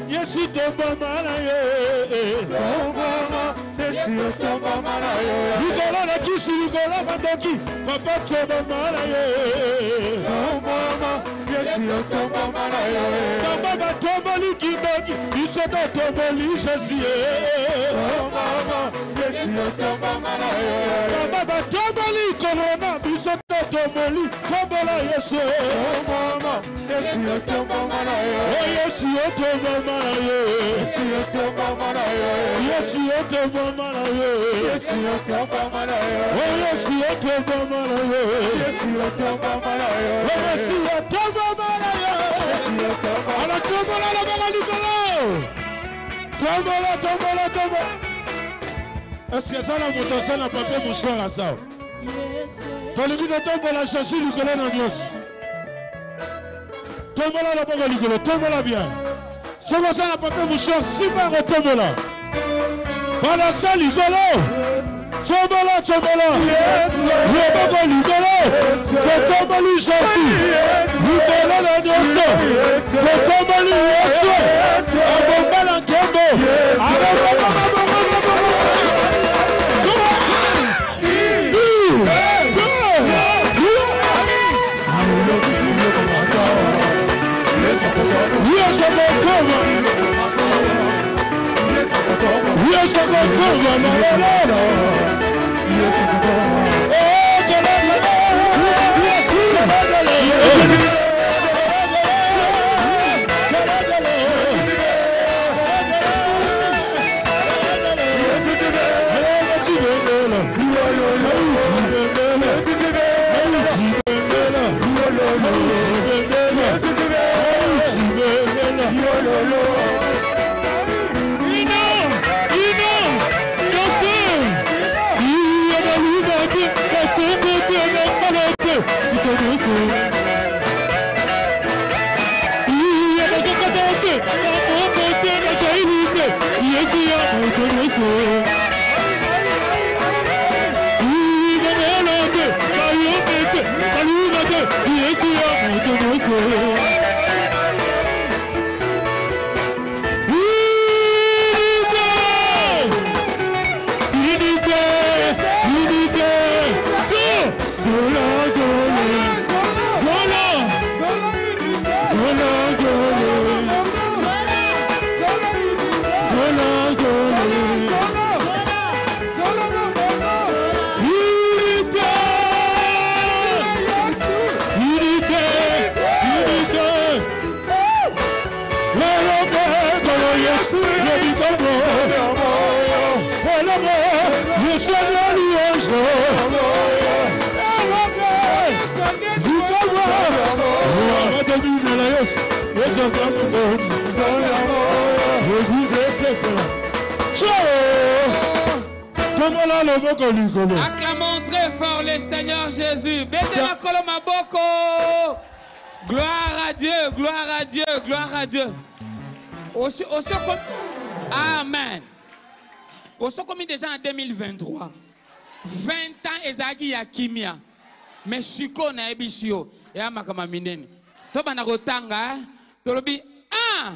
Yesu tomba malaye. Yesu tomba malaye. Nicola la kisi Nicola Kadoki. Papa tomba malaye. Yesu tomba malaye. Papa tomba likidoki. Isoto tomba lichasi. Yesu tomba malaye. Papa tomba likorona. Isoto tomba likombola Yesu. Yesu tomba malaye. Yesu tomba malaye. Yesu tomba malaye. Yesu tomba malaye. Yesu tomba malaye. Yesu tomba malaye. Yesu tomba malaye. Yesu tomba malaye. Alors tomba la bala Nicolas. Tomba. Est-ce que ça la motation n'a pas fait mouchoir à ça? Quand le dit de tombe la chercher Nicolas Nanios. Tombe là la bala Nicolas, tombe là bien. Ce que ça n'a pas fait mouchoir, si va retomber là. Voilà ça Nicolas. Tombe là. Je vais pas Nicolas. Tombe lui Jésus. Nicolas Nanios. Tombe lui Jésus. Abomba la Kembo. Acclamons très fort le Seigneur Jésus. Gloire à Dieu, gloire à Dieu, gloire à Dieu. Amen. Au commis déjà en 2023. 20 ans ezaki ya kimia. Mais chiko na ebisio. Ya makama minene. Toba na rotanga. Tolobi 1,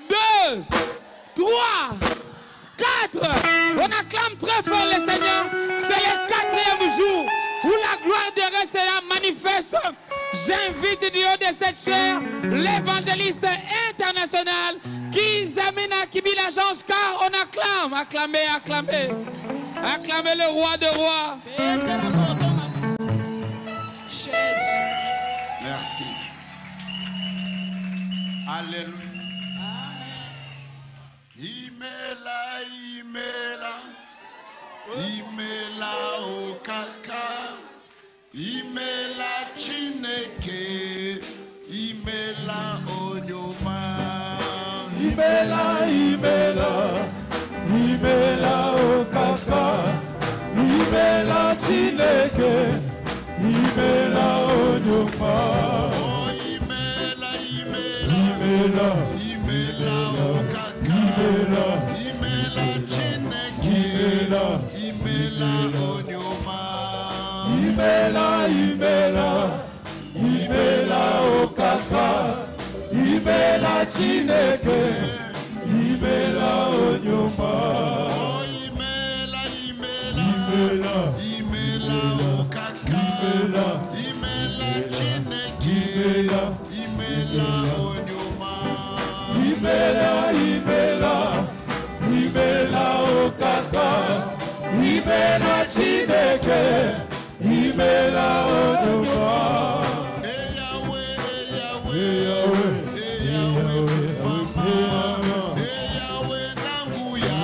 2, 3, 4. On acclame très fort le Seigneur. C'est le 4e jour où la gloire de Dieu sera manifeste. J'invite du haut de cette chair l'évangéliste international Kizamina Kibi l'agence, car on acclame, acclamez le roi de rois. Merci. Alléluia. Imela okaka, imela chineke, imela onyoma. Imela okaka, imela chineke, imela onyoma. Oh, imela okaka, imela chineke, imela onyoma. Imela okaka, imela Chineke, imela onyoma. Oh, imela, imela, imela okaka, imela Chineke, imela onyoma. Imela, imela, imela okaka, imela Chineke, imela onyoma. Hey Yahweh, hey Yahweh, Hey Yahweh, hey Yahweh, mama, hey Yahweh, nanguya,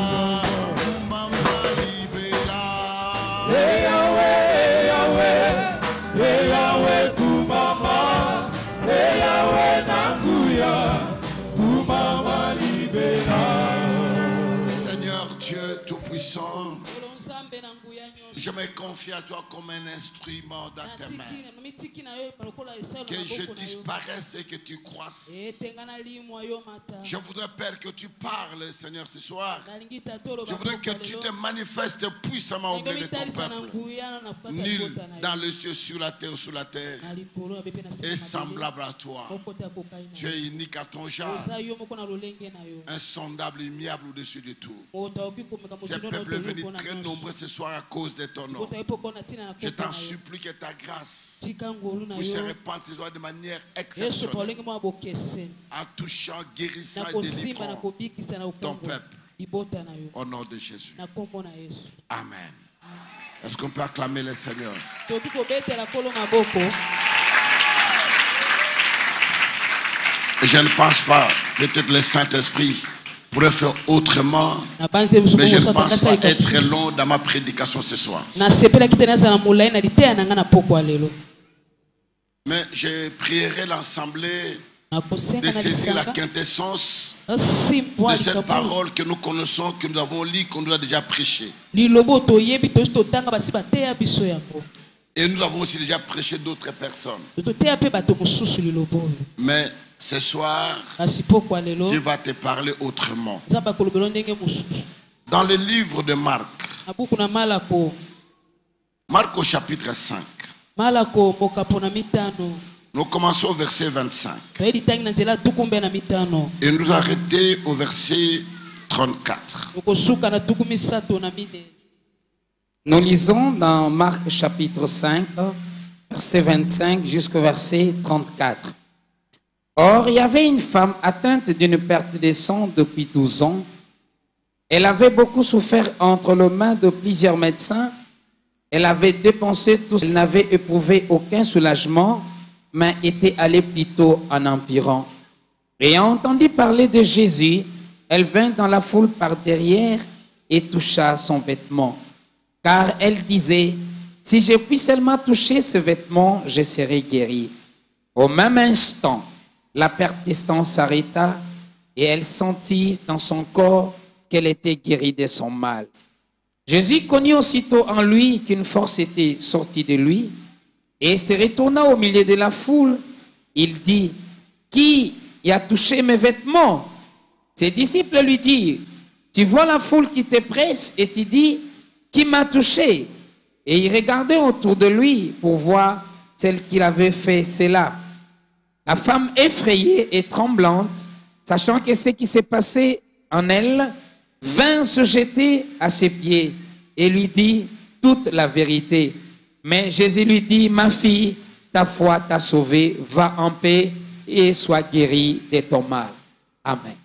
mama libera. Hey Yahweh, hey Yahweh, hey Yahweh kumama, hey Yahweh nanguya, kumama libera. Seigneur Dieu Tout-Puissant, je me confie à toi comme un instrument dans tes mains. Que je disparaisse et que tu croisses. Je voudrais, Père, que tu parles, Seigneur, ce soir. Je voudrais que tu te manifestes puissamment au milieu de ton peuple. Nul dans le ciel, sur la terre ou sous la terre est semblable à toi. Tu es unique à ton genre, insondable, immuable au-dessus de tout. Ce peuple est venu très nombreux ce soir à cause de ton nom. Je t'en supplie que ta grâce puisse se répandre ce soir de manière exceptionnelle, en touchant, guérissant et délivrant ton peuple. Au nom de Jésus. Amen. Est-ce qu'on peut acclamer le Seigneur? Je ne pense pas, peut-être le Saint-Esprit pourrait faire autrement, mais je ne pense pas être long dans ma prédication ce soir. Mais je prierai l'Assemblée de saisir la quintessence de cette parole que nous connaissons, que nous avons lue, qu'on nous a déjà prêchée. Et nous avons aussi déjà prêché d'autres personnes. Mais ce soir, Dieu va te parler autrement. Dans le livre de Marc, Marc au chapitre 5, nous commençons au verset 25 et nous arrêtons au verset 34. Nous lisons dans Marc chapitre 5, verset 25 jusqu'au verset 34. Or, il y avait une femme atteinte d'une perte de sang depuis 12 ans. Elle avait beaucoup souffert entre les mains de plusieurs médecins. Elle avait dépensé tout. Elle n'avait éprouvé aucun soulagement, mais était allée plutôt en empirant. Ayant entendu parler de Jésus, elle vint dans la foule par derrière et toucha son vêtement. Car elle disait, si je puis seulement toucher ce vêtement, je serai guérie. Au même instant, la perte de sang s'arrêta et elle sentit dans son corps qu'elle était guérie de son mal. Jésus connut aussitôt en lui qu'une force était sortie de lui et se retourna au milieu de la foule. Il dit, qui a touché mes vêtements? Ses disciples lui dirent, tu vois la foule qui te presse et tu dis, qui m'a touché? Et il regardait autour de lui pour voir celle qui avait fait cela. La femme effrayée et tremblante, sachant que ce qui s'est passé en elle, vint se jeter à ses pieds et lui dit toute la vérité. Mais Jésus lui dit, ma fille, ta foi t'a sauvée, va en paix et sois guérie de ton mal. Amen.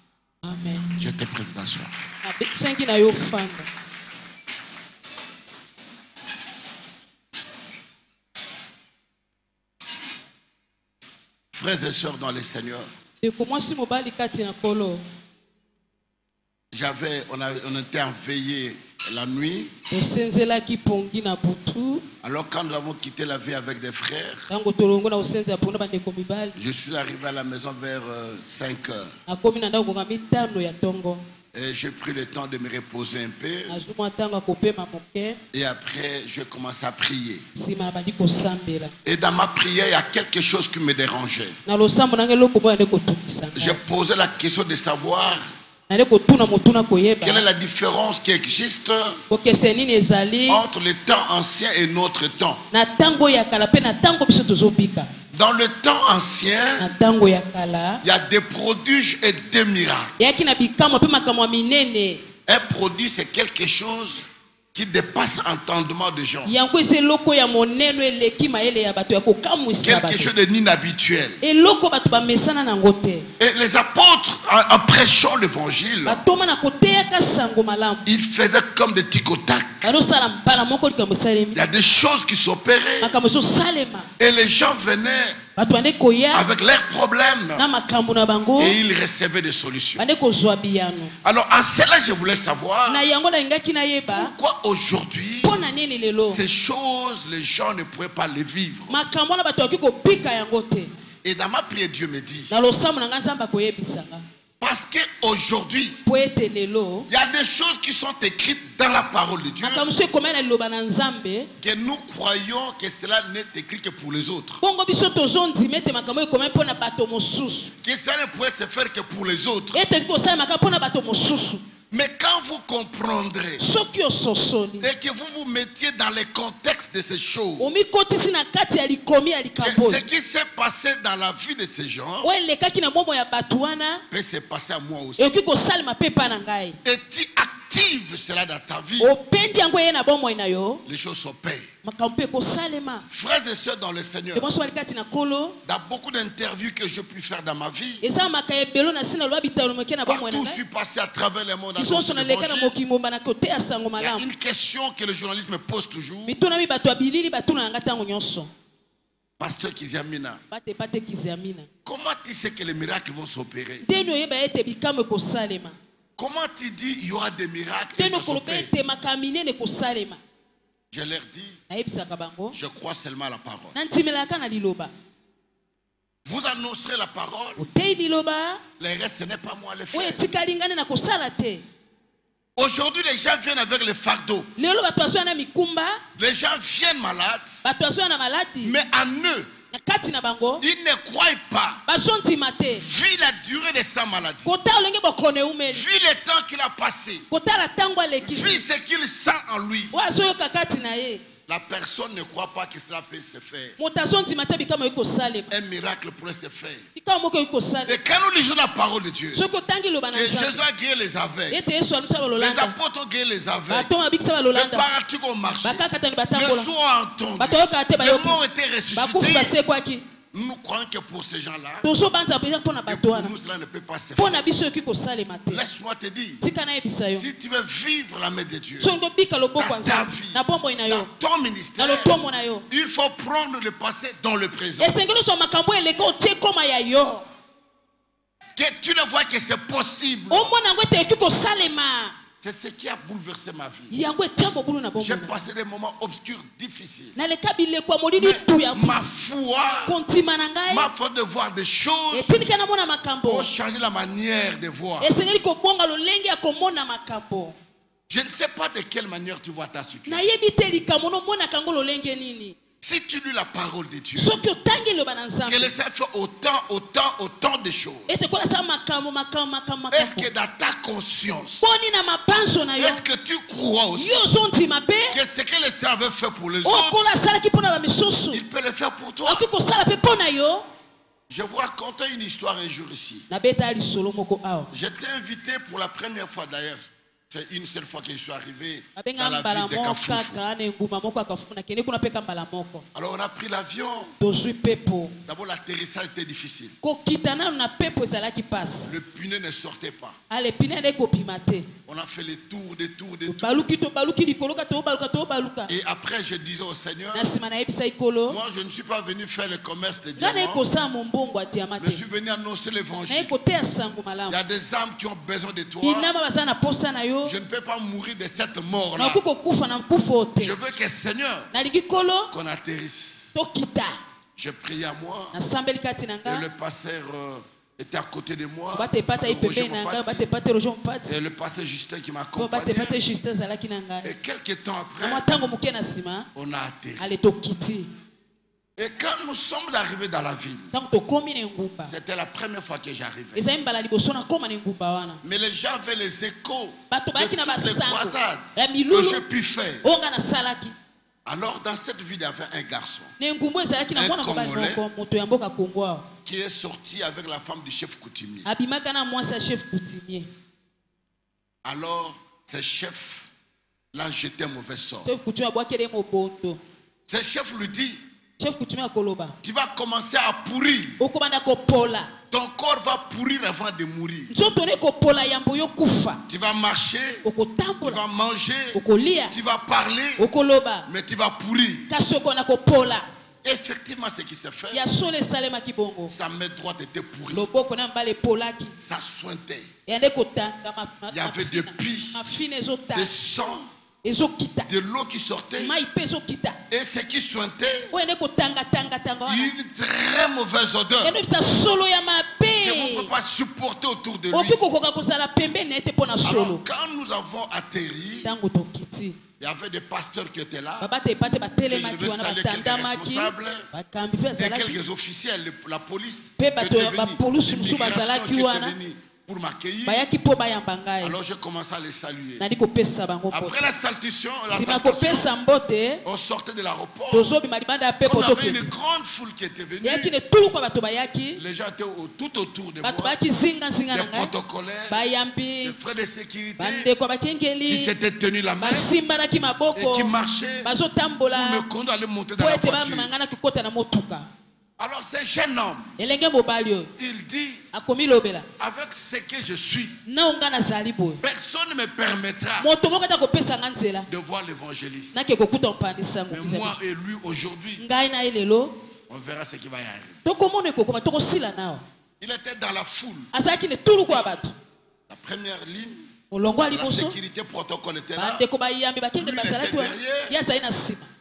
Amen. Je te prie d'asseoir. Frères et sœurs dans le Seigneur, on était en veillée la nuit. Alors quand nous avons quitté la veille avec des frères, je suis arrivé à la maison vers 5 heures. Et j'ai pris le temps de me reposer un peu. Et après, j'ai commencé à prier. Et dans ma prière, il y a quelque chose qui me dérangeait. J'ai posé la question de savoir quelle est la différence qui existe entre le temps ancien et notre temps. Dans le temps ancien, il y a des prodiges et des miracles. Un prodige, c'est quelque chose qui dépasse l'entendement des gens. Quelque chose d'inhabituel. Et les apôtres, en prêchant l'évangile, ils faisaient comme des tic-au-tac. Il y a des choses qui s'opéraient. Et les gens venaient avec leurs problèmes et ils recevaient des solutions. Alors en cela je voulais savoir pourquoi aujourd'hui ces choses les gens ne pourraient pas les vivre. Et dans ma prière Dieu me dit, parce qu'aujourd'hui, il y a des choses qui sont écrites dans la parole de Dieu que nous croyons que cela n'est écrit que pour les autres. Que cela ne pourrait se faire que pour les autres. Mais quand vous comprendrez et que vous vous mettiez dans le contexte de ces choses, ce qui s'est passé dans la vie de ces gens peut se passer à moi aussi. Et tu actives cela dans ta vie, les choses s'opèrent. Frères et sœurs dans le Seigneur, dans beaucoup d'interviews que j'ai pu faire dans ma vie, partout je suis passé à travers le monde, il y a une question que le journaliste me pose toujours. Pasteur Kiziamina, comment tu sais que les miracles vont s'opérer? Comment tu dis il y aura des miracles et ça s'opère? Je leur dis, je crois seulement à la parole. Vous annoncerez la parole. Le reste, ce n'est pas moi le faire. Aujourd'hui, les gens viennent avec le fardeau. Les gens viennent malades. Mais en eux, ils ne croient pas. Vu la durée de sa maladie, vu le temps qu'il a passé, vu ce qu'il sent en lui, la personne ne croit pas que cela peut se faire. Un miracle pourrait se faire. Et quand nous lisons la parole de Dieu, que Jésus a guéri les aveugles, les apôtres ont guéri les aveugles, les paralytiques ont marché, les sourds ont entendu, les morts étaient ressuscités. Nous croyons que pour ces gens-là, pour nous cela ne peut pas se faire. Laisse-moi te dire, si tu veux vivre la main de Dieu dans ta vie, dans ton ministère, il faut prendre le passé dans le présent. Que tu ne vois que c'est possible. C'est ce qui a bouleversé ma vie. J'ai passé des moments obscurs, difficiles. Mais ma foi de voir des choses pour changer la manière de voir. Je ne sais pas de quelle manière tu vois ta situation. Si tu lis la parole de Dieu, qu'elle s'est fait autant de choses. Est-ce que dans ta conscience, est-ce que tu crois aussi que ce que le Seigneur avait fait pour les autres, il peut le faire pour toi? Je vous racontais une histoire un jour ici. J'étais invité pour la première fois d'ailleurs. C'est une seule fois que je suis arrivé dans la ville de Kafoufou. Alors on a pris l'avion. D'abord l'atterrissage était difficile. Le pneu ne sortait pas. On a fait les tours, des tours. Et après je disais au Seigneur, moi je ne suis pas venu faire le commerce de diamants. Je suis venu annoncer l'évangile. Il y a des âmes qui ont besoin de toi. Je ne peux pas mourir de cette mort-là. Je veux que Seigneur, qu'on atterrisse. J'ai prié à moi. Et le pasteur était à côté de moi. Et le pasteur Justin qui m'accompagnait. Et quelques temps après, on a atterri. Et quand nous sommes arrivés dans la ville, c'était la première fois que j'arrivais. Mais les gens avaient les échos de toutes les croisades que j'ai pu faire. Alors dans cette ville, il y avait un garçon, un Congolais, qui est sorti avec la femme du chef coutumier. Alors, ce chef l'a jeté un mauvais sort. Ce chef lui dit, tu vas commencer à pourrir. Ton corps va pourrir avant de mourir. Tu vas marcher, tu vas manger, tu vas parler, mais tu vas pourrir. Effectivement, ce qui s'est fait, sa main droite était pourrie. Ça sointait. Il y avait des pis, des sang, de l'eau qui sortait. Et ce qui sointait, une très mauvaise odeur que vous ne pouvez pas supporter autour de lui. Alors, quand nous avons atterri, il y avait des pasteurs qui étaient là. Je devais saluer quelques responsables et quelques officiels, la police qui était venue, l'immigration qui était venue pour m'accueillir. Alors j'ai commencé à les saluer. Après la salutation, on sortait de l'aéroport. On avait une grande foule qui était venue. Les gens étaient tout autour de moi. Des protocolaires, des frères de sécurité qui s'étaient tenus la main et qui marchaient pour me conduire à aller monter dans la voiture. Alors ce jeune homme, il dit, avec ce que je suis, personne ne me permettra de voir l'évangéliste. Mais moi et lui aujourd'hui, on verra ce qui va y arriver. Il était dans la foule. La première ligne, la sécurité protocole était là. Lui était derrière.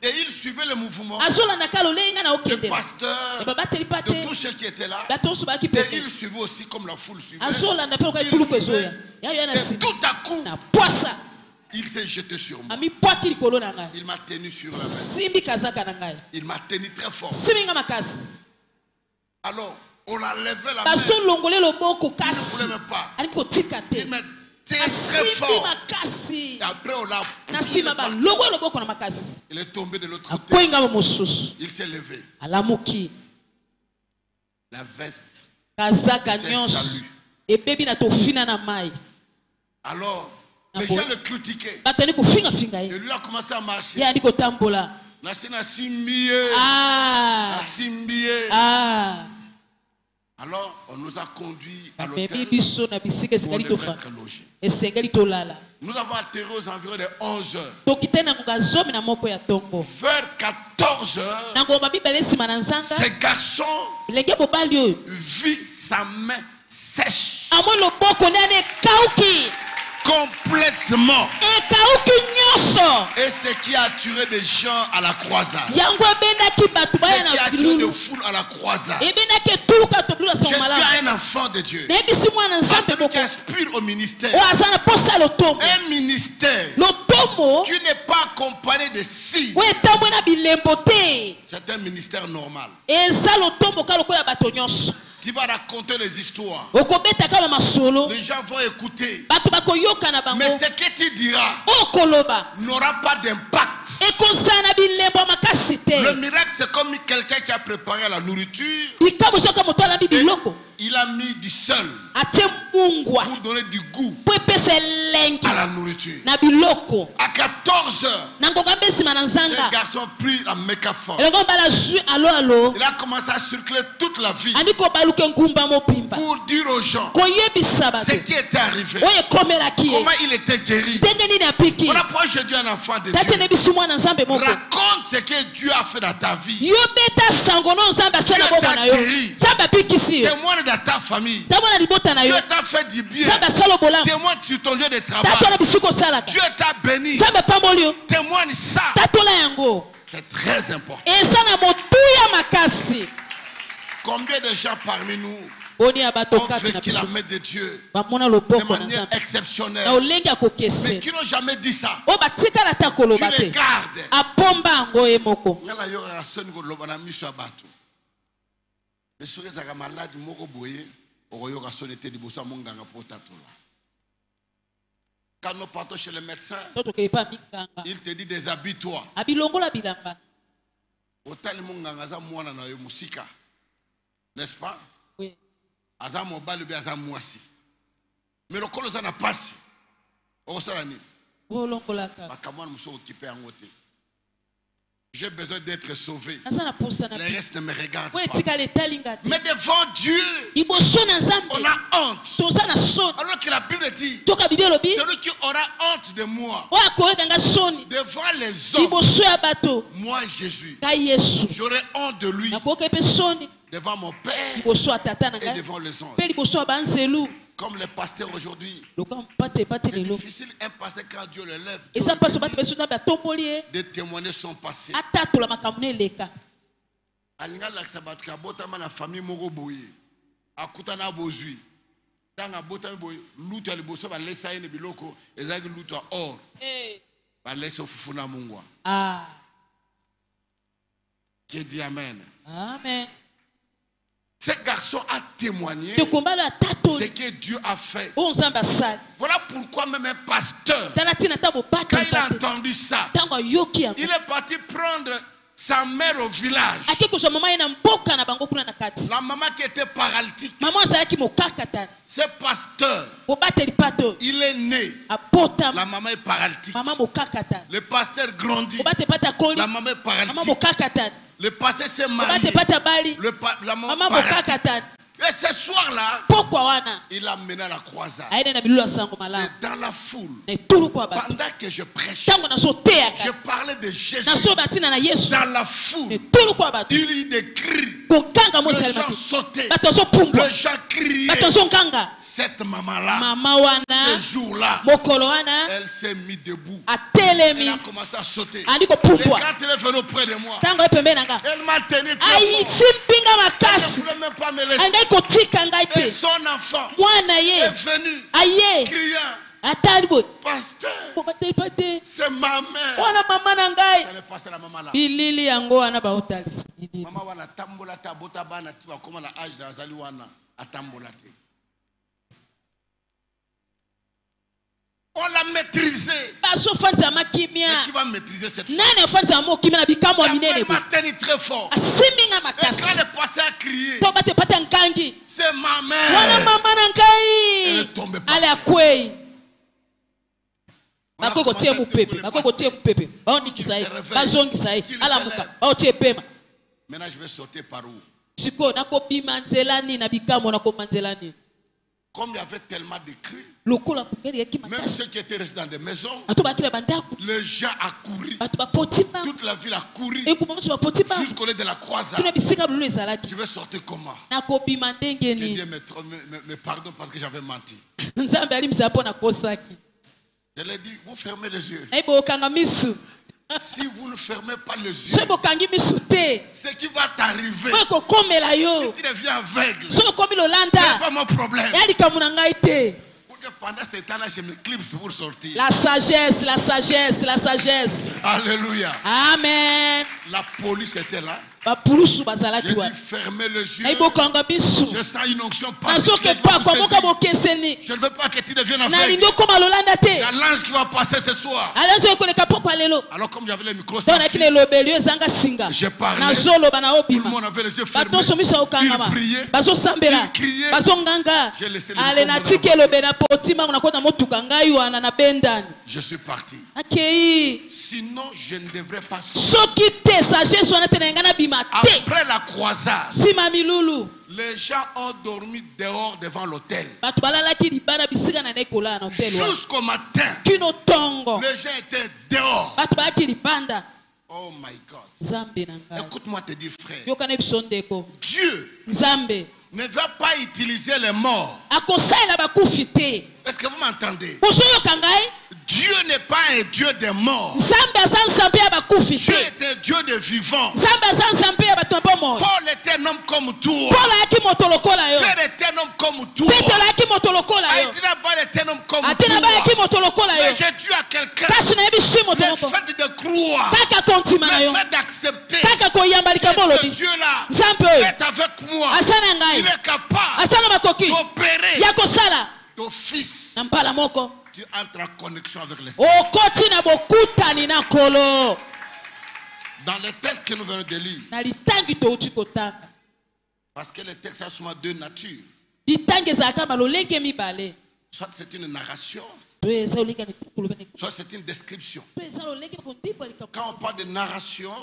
Et il suivait le mouvement. Le pasteur, de tous ceux qui étaient là. Et il suivait aussi comme la foule suivait. Et tout à coup, il s'est jeté sur moi. Il m'a tenu sur la main. Il m'a tenu très fort. Alors, on a levé la main. Il ne voulait même pas. Il m'a très fort. Et après on l'a poussé. Il est tombé de l'autre côté. Il s'est levé. La veste était salue. Alors les gens le critiquaient. Et lui a commencé à marcher. Alors, on nous a conduits à l'hôtel où on devait être logés. Nous avons atterri aux environs de 11 heures. Vers 14 heures, ce garçon vit sa main sèche. Complètement. Et ce qui a attiré des gens à la croisade. Ce qui a attiré des foules à la croisade. Tu as un enfant de Dieu. Celui qui aspire au ministère. Un ministère qui n'est pas accompagné de signes. C'est un ministère normal. Tu vas raconter les histoires. Les gens vont écouter. Mais ce que tu diras n'aura pas d'impact. Le miracle, c'est comme quelqu'un qui a préparé la nourriture. Et il a mis du sel pour donner du goût à la nourriture. À 14 heures, ce garçon prit la mégaphone. Il a commencé à circuler toute la ville pour dire aux gens ce qui était arrivé, comment il était guéri. Voilà pourquoi j'ai dit à un enfant de Dieu, raconte ce que Dieu a fait dans ta vie. Dieu t'a guéri. Témoigne dans ta famille. Dieu t'a fait du bien. Témoigne sur ton lieu de travail. Dieu t'a béni. Témoigne ça. C'est très important. Combien de gens parmi nous ont vécu la main de Dieu de manière exceptionnelle, mais qui n'ont jamais dit ça? Tu les gardes. Quand nous partons chez le médecin, il te dit déshabille-toi. N'est-ce pas? Oui. Mais le col n'a pas si. J'ai besoin d'être sauvé. Le reste ne me regarde pas. Mais devant Dieu, on a honte. Alors que la Bible dit, celui qui aura honte de moi devant les hommes, moi Jésus, j'aurai honte de lui devant mon Père et devant les anges. Comme les pasteurs aujourd'hui, c'est difficile un pasteur quand Dieu le lève de témoigner son passé. Qui dit Amen. Amen. Ce garçon a témoigné ce que Dieu a fait. Voilà pourquoi même un pasteur, quand il a entendu ça, il est parti prendre sa mère au village. La maman qui était paralytique. Ce pasteur, il est né. La maman est paralytique. Le pasteur grandit. La maman est paralytique. Le pasteur s'est marié. La maman paralytique. Et ce soir-là, il a mené à la croisade. Et dans la foule, pendant que je prêchais, je parlais de Jésus. Dans la foule, il y a eu des cris. Les gens sautaient. Les gens criaient. Cette maman-là, ce jour-là, elle s'est mise debout. Elle a commencé à sauter. Et quand elle est venue auprès de moi, elle m'a tenu très fort. Elle ne voulait même pas me laisser. Et son enfant est venu criant, pasteur, c'est ma mère. Elle est passée la maman là. Maman wana tambola ta bota bana tiba koma na âge na zali wana atambola te. On l'a maîtrisé. Mais qui va maîtriser cette femme? Elle m'a tenu très fort. Et quand le pasteur a crié, c'est ma mère. Elle est tombée par terre. Maintenant je vais sauter par où? Comme il y avait tellement de cris, même ceux qui étaient restés dans des maisons, les gens ont couru. Toute la ville a couru jusqu'au lieu de la croisade. Je vais sortir comment? Que Dieu me pardonne parce que j'avais menti. Je lui ai dit, vous fermez les yeux. Si vous ne fermez pas les yeux, ce qui va t'arriver, si tu deviens aveugle, ce n'est pas mon problème. Pendant ce temps-là, je me clipse pour sortir. La sagesse, la sagesse, la sagesse. Alléluia. Amen. La police était là. J'ai dit fermez les yeux. Je sens une onction particulière. Je ne veux pas que tu deviennes aveugle. Il y a l'ange qui va passer ce soir. Alors comme j'avais le micro sans fil, j'ai parlé. Tout le monde avait les yeux fermés. Il priait. Il criait. J'ai laissé le micro. Je suis parti. Sinon je ne devrais pas sortir. Après la croisade, les gens ont dormi dehors devant l'hôtel. Jusqu'au matin, les gens étaient dehors. Oh my God. Écoute-moi te dire, frère. Dieu ne va pas utiliser les morts. Est-ce que vous m'entendez? Dieu n'est pas un Dieu des morts. Dieu est un Dieu de vivants. Paul était un homme comme toi. Pierre était un homme comme toi. Aïdinabal était un homme comme toi. Mais j'ai dit à quelqu'un, le fait de croire, le fait d'accepter que ce Dieu-là est avec moi, il est capable d'opérer d'office tu entres en connexion avec les Seigneur. Dans les textes que nous venons de lire, parce que les textes sont souvent deux natures. Soit c'est une narration, soit c'est une description. Quand on parle de narration,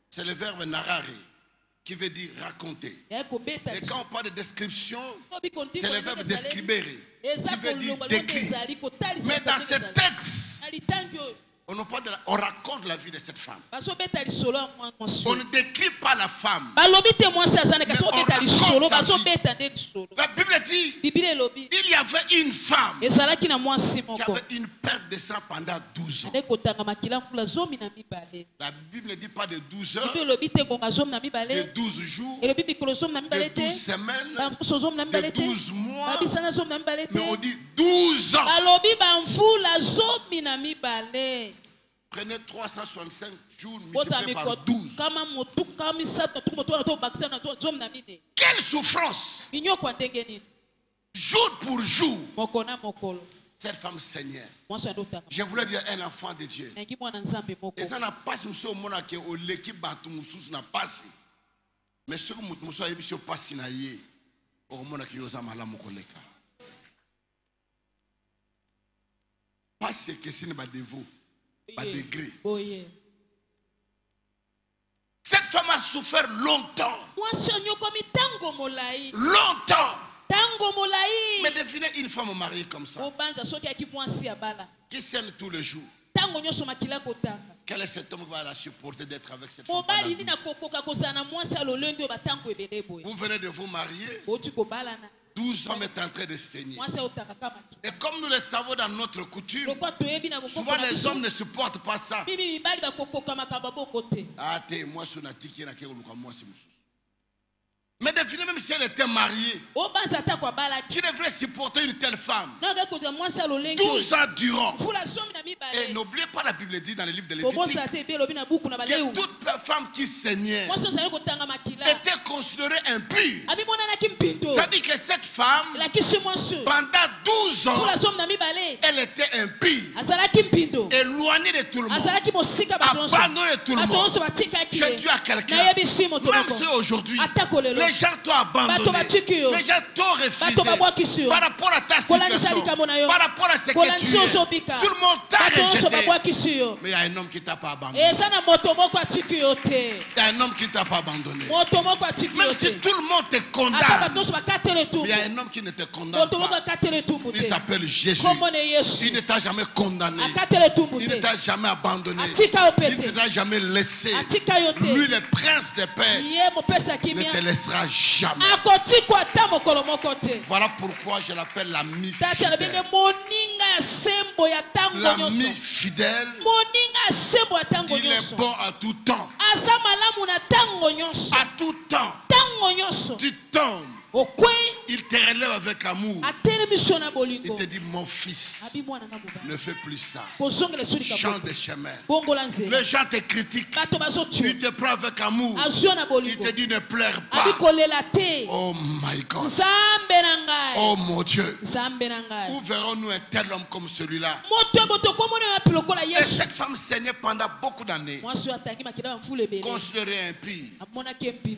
c'est le verbe narrare, qui veut dire raconter. Et quand on parle de description, c'est le verbe describere, qui veut dire décrire. Mais dans ce texte, on raconte la vie de cette femme. On ne décrit pas la femme. Mais on raconte sa vie. La Bible dit il y avait une femme qui avait une perte de sang pendant 12 ans. La Bible ne dit pas de 12 heures, de 12 jours, de 12 semaines, de 12 mois, mais on dit 12 ans. Prenez 365 jours multipliés par 12. Quelle souffrance! Jour pour jour, cette femme saignait. Je voulais dire un enfant de Dieu. Et ça n'a pas si au monde qui au l'équipe bateau moussous n'a pas si. Mais ce que moussous a émis pas si naïe au monde qui osa malamu koleka. Pas ce que c'est ne pas de vous. Pas degré. Cette femme a souffert longtemps. Longtemps. Mais devinez une femme mariée comme ça, qui saigne tous les jours. Quel est cet homme qui va la supporter d'être avec cette femme? Vous venez de vous marier, 12 hommes est en train de saigner. Et comme nous le savons dans notre coutume, souvent les hommes ne supportent pas ça. Mais devinez, même si elle était mariée, qui devrait supporter une telle femme 12 ans durant. Et n'oubliez pas, la Bible dit dans le livre de Lévitique que toute femme qui saignait était considérée impure. Ça dit que cette femme, pendant 12 ans, elle était impure, éloignée de tout le monde, abandonnée de tout le monde. Je dis à quelqu'un, même si aujourd'hui les gens t'ont abandonné, les gens t'ont refusé par rapport à ta situation, par rapport à ce que tu es, tout le monde t'a rejeté. Mais il y a un homme qui ne t'a pas abandonné. Il y a un homme qui ne t'a pas abandonné. Même si tout le monde te condamne, il y a un homme qui ne te condamne pas. Il s'appelle Jésus. Il ne t'a jamais condamné. Il ne t'a jamais abandonné. Il ne t'a jamais laissé. Lui, le prince des pères, ne te laissera jamais. Voilà pourquoi je l'appelle l'ami fidèle. L'ami fidèle, il est bon à tout temps. À tout temps. Tu tombes, il te relève avec amour. Il te dit, mon fils, ne fais plus ça. Change de chemin. Les gens te critiquent. Il te prend avec amour. Il te dit, ne pleure pas. Oh my God. Oh mon Dieu. Où verrons-nous un tel homme comme celui-là? Et cette femme saignait pendant beaucoup d'années, considérée impie.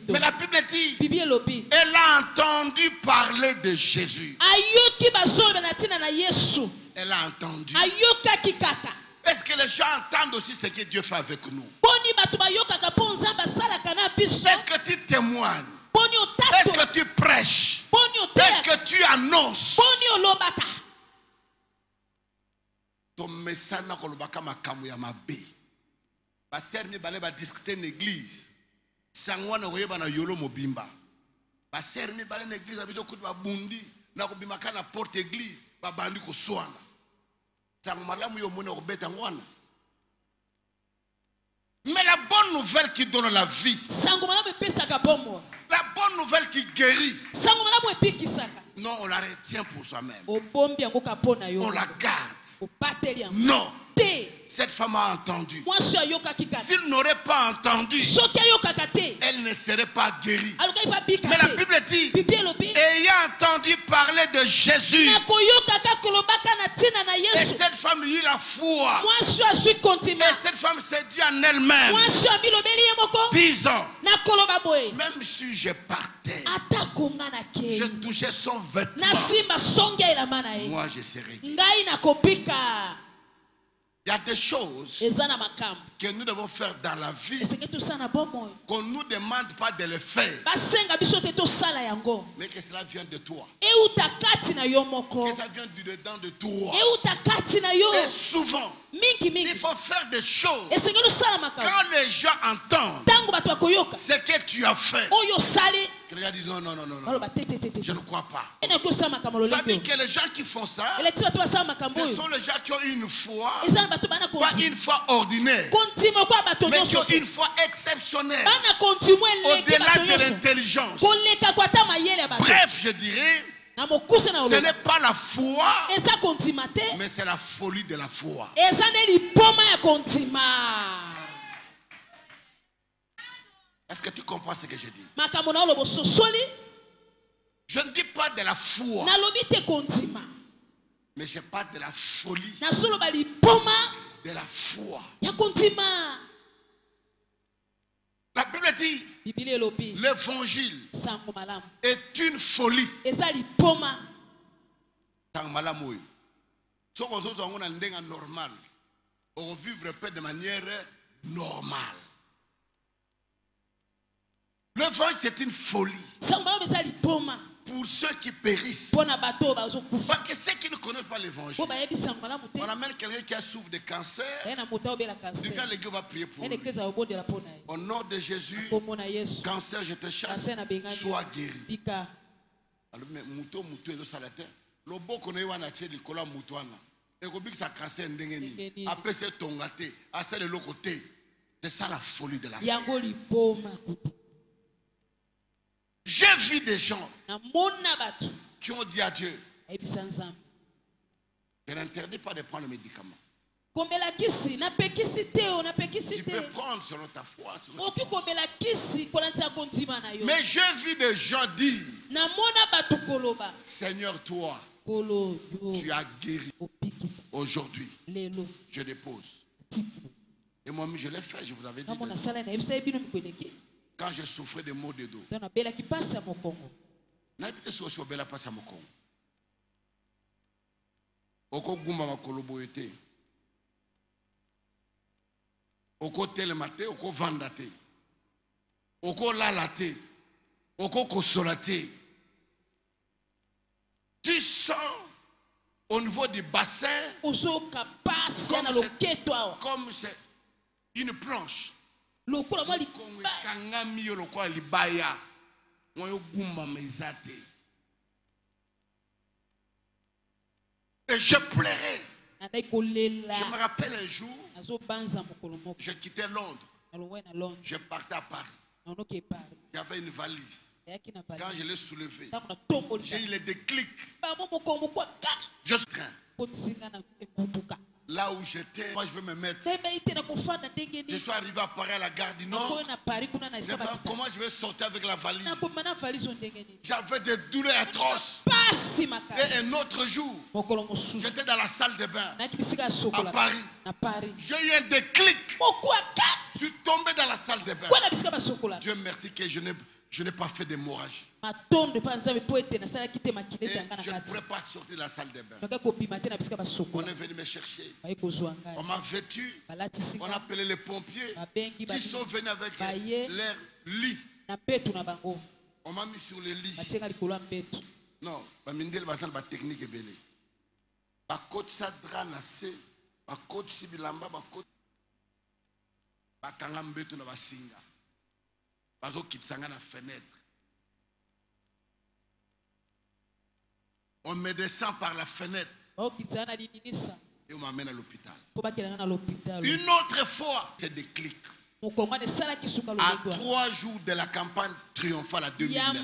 Mais la Bible dit, elle a entendu parler de Jésus. Elle a entendu. Est-ce que les gens entendent aussi ce que Dieu fait avec nous? Est-ce que tu témoignes? Est-ce que tu prêches? Est-ce que tu annonces? Ton message n'a pas makamou ya mabe. Ba sœur ni balé ba discuter l'église. Sangwana oyeba na yolo mobimba. Ba sœur ni balé l'église abizo kutu ba bundi na ko bimaka na porte église ba bandi ko swana. Sangmalamu yo mona ko beta ngwana. Mais la bonne nouvelle qui donne la vie, la bonne nouvelle qui guérit, non, on la retient pour soi-même. On la garde. Non. Cette femme a entendu. S'il n'aurait pas entendu, elle ne serait pas guérie. Mais la Bible dit, ayant entendu parler de Jésus, et cette femme eut la foi. Et cette femme s'est dit en elle-même, disant, même si je partais, je touchais son vêtement, moi je serais guéri. Il y a des choses que nous devons faire dans la vie qu'on ne nous demande pas de le faire, mais que cela vient de toi, que ça vient du dedans de toi. Et souvent il faut faire des choses quand les gens entendent ce que tu as fait, que les gens disent non, non, non, non, non, je ne crois pas. Ça dit que les gens qui font ça, ce sont les gens qui ont une foi, pas une foi ordinaire, mais qui ont une foi exceptionnelle, au-delà de l'intelligence. Bref, je dirais, ce n'est pas la foi, mais c'est la folie de la foi. Est-ce que tu comprends ce que je dis? Je ne dis pas de la foi, mais je parle de la folie de la foi. La Bible dit, l'évangile est une folie. Normal, on vivre de manière normale. L'évangile c'est une folie pour ceux qui périssent. Parce que ceux qui ne connaissent pas l'évangile, on amène quelqu'un qui a souffert de cancer, il vient à l'église, on va prier pour lui. Au nom de Jésus, cancer, je te chasse, sois guéri. Alors, mais mouton, le salatin, le beau qu'on a eu en acheté du cola moutouana, et qu'on dit que ça cancer ndengeni, après c'est ton gâté, à celle de l'autre côté. C'est ça la folie de la foi. J'ai vu des gens qui ont dit à Dieu, je n'interdis pas de prendre le médicament. Tu peux prendre selon ta foi. Mais j'ai vu des gens dire, Seigneur, toi, tu as guéri. Aujourd'hui, je dépose. Et moi, je l'ai fait, je vous avais dit. Quand je souffrais de maux de dos, n'habitez sur ce bel passe à mon con. Oko gumba makolobo ete. Oko telemate, oko vandate. Oko lalate. Oko kosolate. Tu sens au niveau du bassin comme c'est une planche. Et je pleurais. Je me rappelle un jour, je quittais Londres. Je partais à Paris. J'avais une valise. Quand je l'ai soulevée, j'ai eu le déclic. Je suis là où j'étais, moi je veux me mettre. Je suis arrivé à Paris à la gare du Nord. Comment je vais sortir avec la valise? J'avais des douleurs atroces. Et un autre jour, j'étais dans la salle de bain à Paris. J'ai eu un déclic. Je suis tombé dans la salle de bain. Dieu merci que je n'ai pas fait d'hémorragie. Et je ne pourrais pas sortir de la salle de bain. On est venu me chercher. On m'a vêtu. On a appelé les pompiers qui sont venus avec leur lit. On m'a mis sur le lit. Non, je ne sais pas si technique est belle. Je ne sais pas si c'est la fenêtre. On me descend par la fenêtre et on m'amène à l'hôpital. Une autre fois, c'est des clics. À 3 jours de la campagne triomphale à 2009.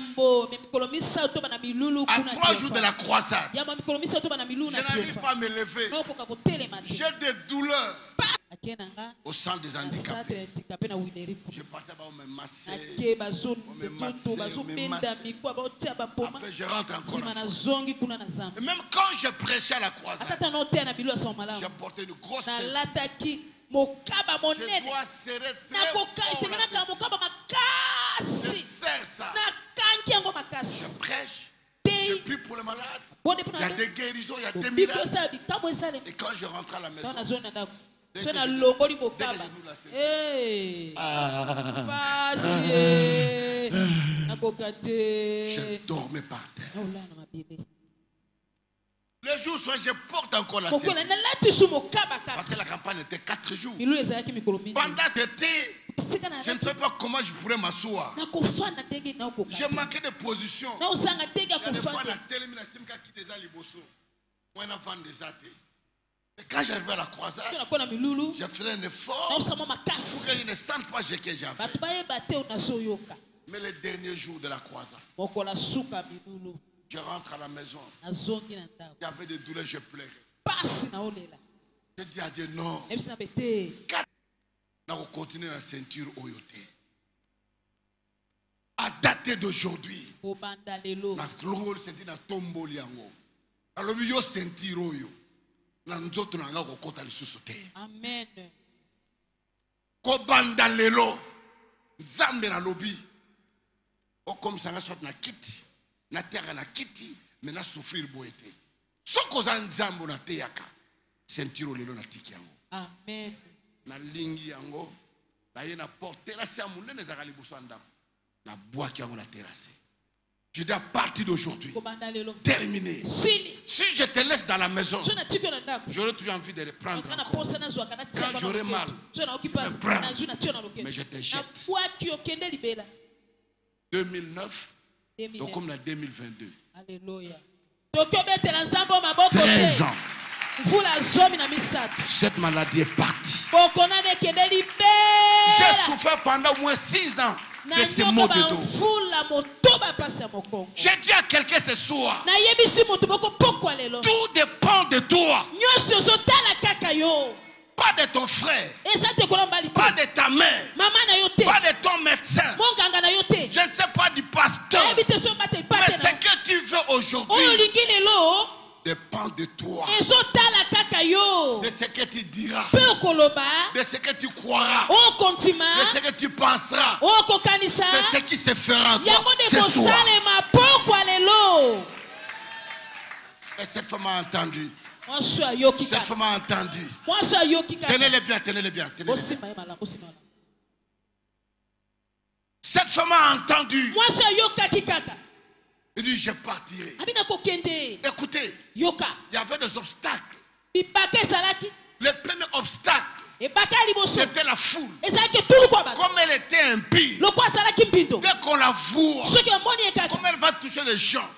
À 3 jours de la croisade. Je n'arrive pas à me lever. J'ai des douleurs au centre des handicapés. Je partais à me masser. Après, je rentre encore. Et même quand je prêchais à la croisade, j'ai porté une grosse ceinture. Je dois serrer très fort la ceinture. Je serre ça. Je prêche. Je prie pour les malades. Il y a des guérisons, il y a des miracles. Et quand je rentre à la maison, dès que je nous la je dormais par terre. Les jours soient, je porte encore la ceinture. Parce que la campagne était 4 jours. Pendant cet été, je ne sais pas comment je pourrais m'asseoir. J'ai manqué de position. Il y a des fois, la télé, et quand j'arrivais à la croisade, je faisais un effort pour qu'ils ne sentent pas ce que j'avais. Mais les derniers jours de la croisade, je rentre à la maison. J'avais des douleurs, je pleurais. Je dis à Dieu non. On va continuer la ceinture Oyote. À dater d'aujourd'hui, la flore ceinture na tombo liango. Alors yo ceinture oyo. Na nzoto na nga kokota lisusu te. Amen. Ko banda lelo. Nzambe na lobi. O comme ça nga soit na kiti. Na terre na kiti, mais na souffrir boete. Soko za nzambo na teyaka. Ceinture lelo na tiki yango. Amen. Na lingi yango, na ye na porte terrasse ya munene za kalibuso ndam. Na bois qui yango na terrasse. Je dis à partir d'aujourd'hui, terminé. Si je te laisse dans la maison, j'aurais toujours envie de reprendre encore. Quand j'aurai mal, je me prends, mais je te jette. 2009, donc comme la 2022. Alléluia. 13 ans. Cette maladie est partie. J'ai souffert pendant au moins 6 ans de ces maux de dos. J'ai dit à quelqu'un ce soir, tout dépend de toi. Pas de ton frère, pas de ta mère, pas de ton médecin, je ne sais pas du pasteur, mais ce que tu veux aujourd'hui dépend de toi, de ce que tu diras, de ce que tu croiras, de ce que tu penseras, de ce qui se fera ce soir. Et cette femme a entendu. Cette femme a entendu. Tenez-les bien, tenez-les bien. Cette femme a entendu. Il dit, je partirai. Écoutez, il y avait des obstacles. Le premier obstacle, c'était la foule. Comme elle était impie, dès qu'on la voit, comme elle va toucher les gens,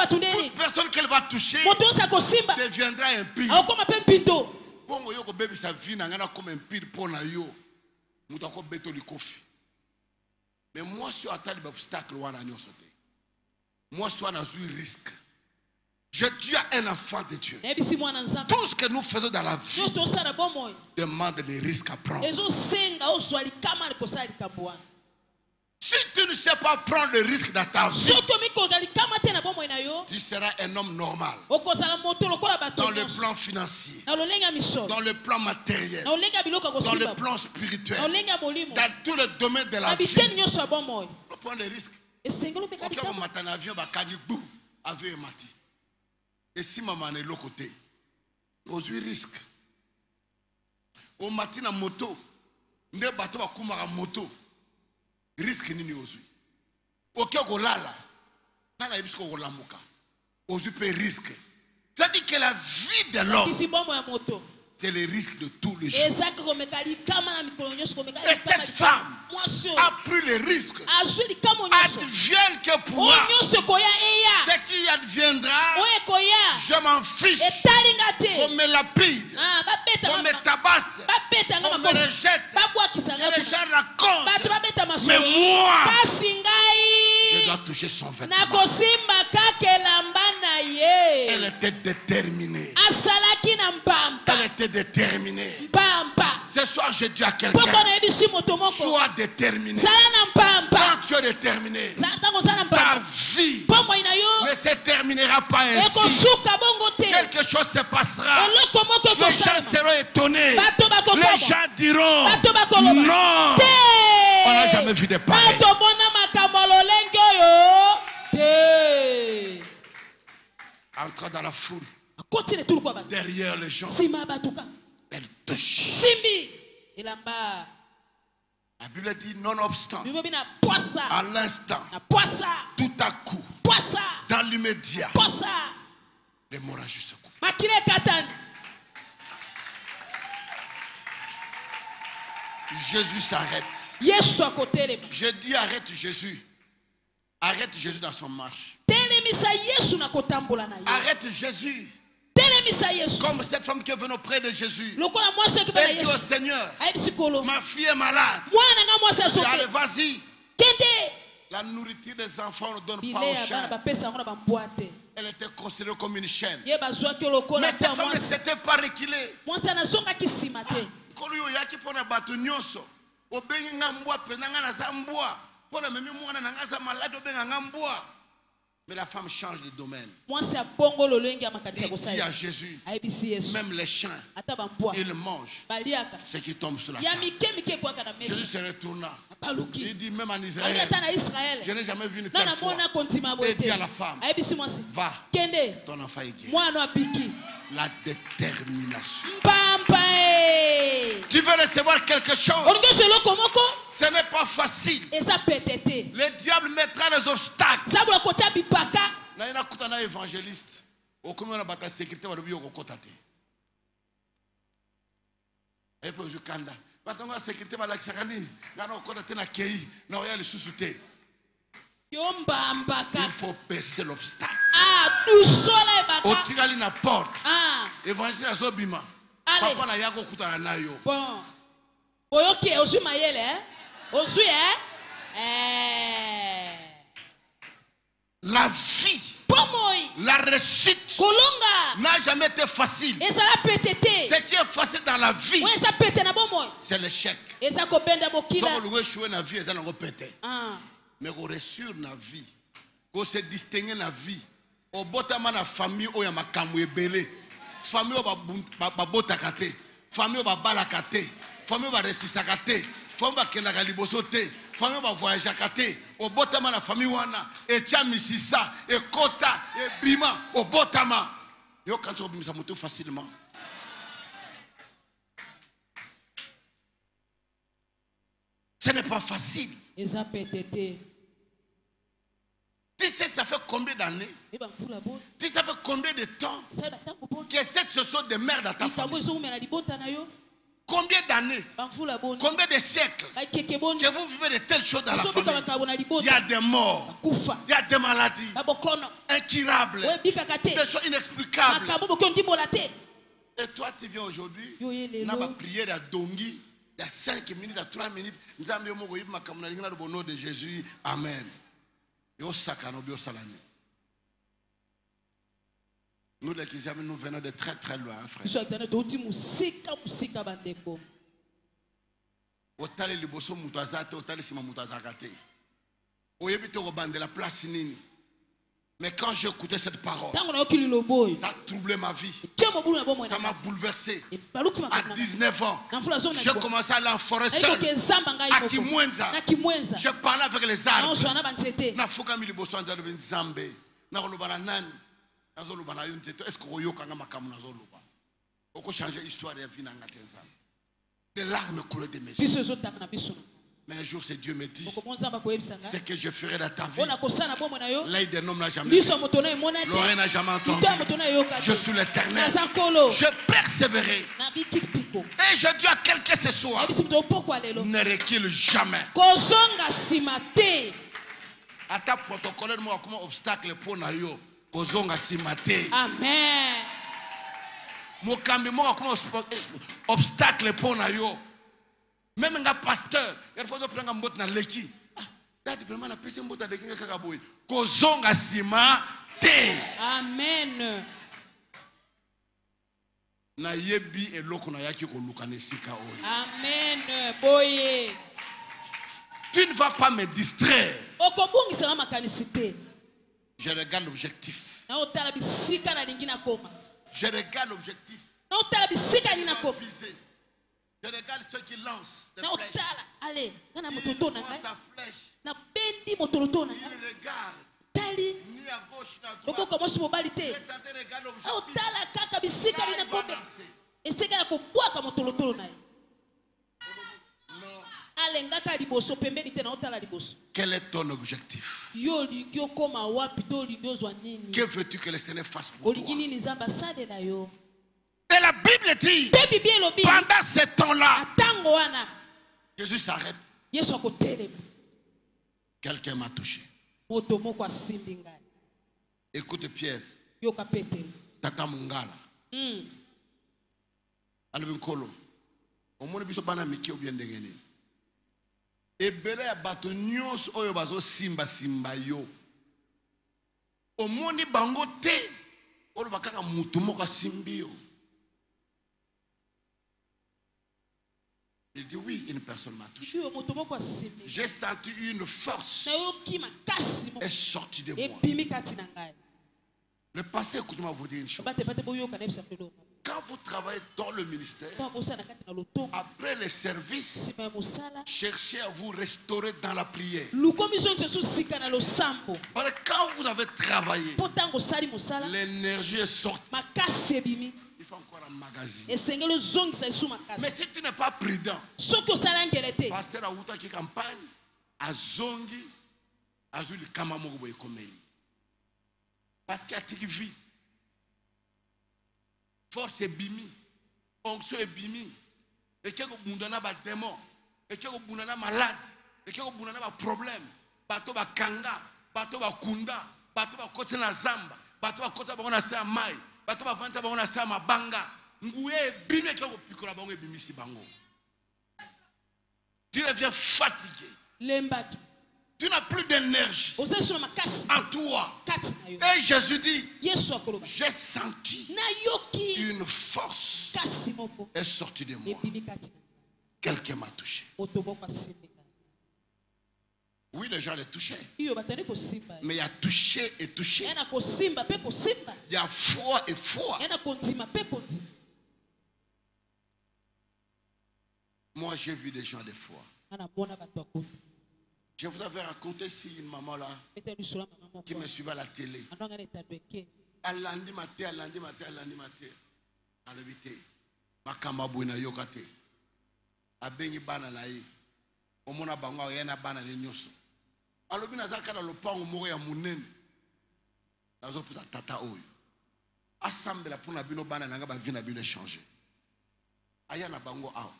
toute personne qu'elle va toucher deviendra impie. Bon, yo ko baby sa vie na ngana comme impie pour na yo. Mutako beto likofi. Mais moi je suis atteint d'obstacle wana nyoso te. Moi je suis dans un risque. Je dis à un enfant de Dieu, tout ce que nous faisons dans la vie demande des risques à prendre. Si tu ne sais pas prendre le risque dans ta vie, tu seras un homme normal. Dans le plan financier, dans le plan matériel, dans le plan spirituel, dans tous les domaines de la vie. Tu peux prendre le risque. Aucun matin avion va gagner boum, avion mati. Et si maman est l'autre côté, aujourd'hui risque. Au matin à moto, ne bateau à kumara moto, risque nini aujourd'hui. Ok go lala, nana ibisko go lamuka. Aujourd'hui peut risque. C'est-à-dire que la vie de l'homme, c'est le risque de tous les jours. Et cette femme a pris le risque. Advienne que pourra. Ce qui adviendra, je m'en fiche. Qu'on me lapide, qu'on me tabasse, on me rejette, que les gens racontent. Mais moi, je dois toucher son vêtement. Elle était déterminée. Elle était déterminée. Ce soir, je dis à quelqu'un, sois déterminé. Quand tu es déterminé, ta vie ne se terminera pas ainsi. Quelque chose se passera. Les gens seront étonnés. Les gens diront, non, on n'a jamais vu de pareil. Entre dans la foule, derrière les gens, elle touche. La Bible dit, nonobstant, à l'instant, tout à coup, dans l'immédiat, l'hémorragie se coupe. Jésus s'arrête. Je dis arrête Jésus. Arrête Jésus dans son marche. Arrête Jésus. Comme cette femme qui est venue auprès de Jésus. Elle dit au Seigneur, ma fille est malade. Allez, vas-y. La nourriture des enfants ne donne pas aux chiens. Elle était considérée comme une chaîne. Mais cette femme ne s'était pas reculée. Mais la femme change de domaine. Il dit à Jésus, même les chiens, ils mangent ce qui tombe sur la table. Jésus se retourna. Il dit, même en Israël, je n'ai jamais vu une telle foi. Et dit à la femme, va, ton enfant est guéri. La détermination. Tu veux recevoir quelque chose? Ce n'est pas facile. Le diable mettra des obstacles. Un évangéliste. Et puis, il faut percer l'obstacle. Au tigali na porte. Évangile à Zobima. Papa na yako kutana nayo. Bon. Oyoki ozu mayele ozu La vie, la réussite n'a jamais été facile. Ce qui est facile dans la vie, c'est l'échec. Mais on réussir dans la vie, on se distingue dans la vie. On botama na famille o ya makamu ebele. Famille o ba botakate, famille o ba balakate, famille o ba resisakate, famille ba kendaka liboso te, famille o ba voyageakate. O botama na famille wana, echa misisa, ekota, ebima, o botama. Yo quand on bimisa moto facilement. Ce n'est pas facile. Tu sais, ça fait combien d'années? Tu sais, ça fait combien de temps que cette chose de merde dans ta famille? Combien d'années? Combien de siècles que vous vivez de telles choses dans la famille? Il y a des morts, il y a des maladies incurables, des choses inexplicables. Et toi, tu viens aujourd'hui, on a prié à Dongi, il y a 5 minutes, à 3 minutes, nous avons dit au nom de Jésus, Amen. Nous, les Kizami, nous venons de très très loin, frère. Otale liboso mutazate, otale sima mutazakate. Oyebite robande la place nini. Mais quand j'ai écouté cette parole, ça a troublé ma vie. Ça m'a bouleversé. À 19 ans, j'ai commencé à aller en forêt seul. À Kimwenza, je parlais avec les arbres. Est-ce qu'on peut changer l'histoire de la vie? Des larmes coulent de mes yeux. Mais un jour, c'est Dieu me dit, ce que je ferai dans ta vie, l'œil d'un homme n'a jamais vu, l'oreille n'a jamais entendu. Je suis l'Éternel. Je persévérerai. Et je dis à quelqu'un ce soir, ne recule jamais. À ta protocole, moi, comme obstacle pour Nayo, Kozonga Simate. Amen. mokambi moko comme obstacle pour na yo. Même un pasteur, il faut prendre un mot na leki. Ah, vraiment la pese mot na leki kaka boy. Kozonga sima te. Amen. Na yebi eloko na yaki ko lukana sika oyo. Amen. Boye. Tu ne vas pas me distraire. Okobungi sera makanisite. Je regarde l'objectif. Na otala bisika na lingina koma. Je regarde l'objectif. Na otala bisika ni na koma. Je regarde ceux qui lancent des na flèches. otala ale ngana mototo na ngai. Sa flèche. Na bendi mototo na Il ngai. regarde. Tali. Ni à gauche ni à droite. Loboko moshi mobali te. Regarde Na l'objectif. otala kaka bisika ni na koma. Esika na kobwaka motolotolo na ye. Ale ngaka liboso pembeni te na otala liboso. Quel est ton objectif? Yo ligyo koma wapi to ligyo zwa nini? Que veux-tu que le Seigneur fasse pour toi? Oligini ni zamba sade na yo. Et la Bible dit, Baby bien lobi. pendant ce temps-là, Atango wana. Jésus s'arrête. Yesu akotelema. Quelqu'un m'a touché. Moto moko asimbi ngai. Écoute Pierre. Yoka Petero. Tata Mungala. Alvin Kolo. Omoni biso bana miki obien ndengeni. Ebele ya bato nyos oyo bazo simba simba yo. Omoni bango te. Olo bakaka mutu moko simbi yo. Il dit oui, une personne m'a touché. J'ai senti une force est sortie de moi. Le passé, écoute-moi vous dire une chose. Quand vous travaillez dans le ministère, après les services, cherchez à vous restaurer dans la prière. Parce que quand vous avez travaillé, l'énergie est sortie. Il faut encore un magazine. Mais si tu n'es pas prudent, pasteur Aouta qui campagne, Azongi, Azuli Kamamogo Ekomeli. Parce qu'il y a une vie. Force est bimi. Onction est bimi. Et qu'il y a un démon. Et qu'il y a un malade. Et qu'il y a un problème. Bato ba kanga. Bato ba kunda. Bato ba kote na zamba. Bato ba kote ba na mai. Bato ba vanta ba na sama banga. Ngouye bimi qu'il y a pikola bango bimi si bango. Tu deviens fatigué. Lembaki. Tu n'as plus d'énergie en toi. Et Jésus dit, j'ai senti une force est sortie de moi. Quelqu'un m'a touché. Oui, les gens les touchaient. Mais il y a touché et touché. Il y a foi et foi. Moi, j'ai vu des gens de foi. Je vous avais raconté ici une maman là qui me suivait à la télé. À lundi matin, à lundi matin, à lundi matin. À l'éviter. Makama bouina yokate. A bengi bana na yi. Omona bango yana bana ni nyoso. Alobi na zaka na lopango moko ya munene. Nazo puta tata oyo. Assemble pour na bino bana nanga ba vie na bino changer. Aya na bango aw.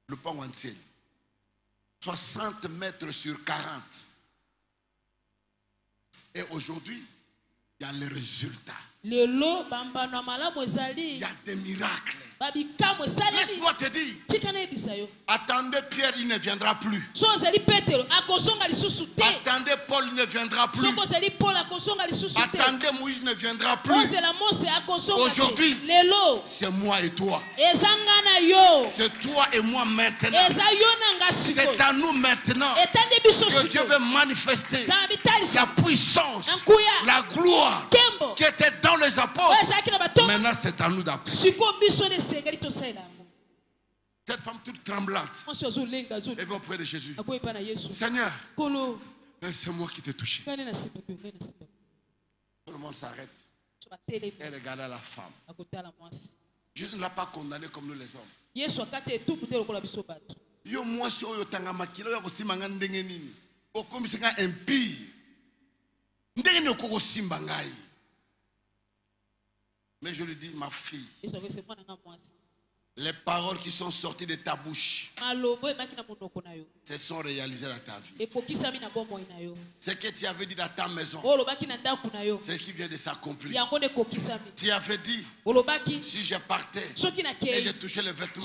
Lopango entier. 60 mètres sur 40. Et aujourd'hui, il y a les résultats. Il y a des miracles. Laisse-moi te dire. Attendez Pierre, il ne viendra plus. Attendez Paul, il ne viendra plus. Attendez Moïse, ne viendra plus. Aujourd'hui, c'est moi et toi. C'est toi et moi maintenant. C'est à nous maintenant que Dieu veut manifester la puissance, la gloire qui était dans les apôtres. Maintenant, c'est à nous d'appeler. Cette femme toute tremblante, elle va auprès de Jésus. Seigneur, c'est moi qui t'ai touché. Tout le monde s'arrête. Elle regarde la femme. Jésus ne l'a pas condamné comme nous les hommes. Yo moi si oyo tanga makilo ya kosimanga ndenge nini okomisinga impie ndenge ni okoko simba ngai. Mais je lui dis ma fille, Les paroles qui sont sorties de ta bouche se sont réalisées dans ta vie. Ce que tu avais dit dans ta maison, ce qui vient de s'accomplir. Tu avais dit, si je partais et je touchais le vêtement,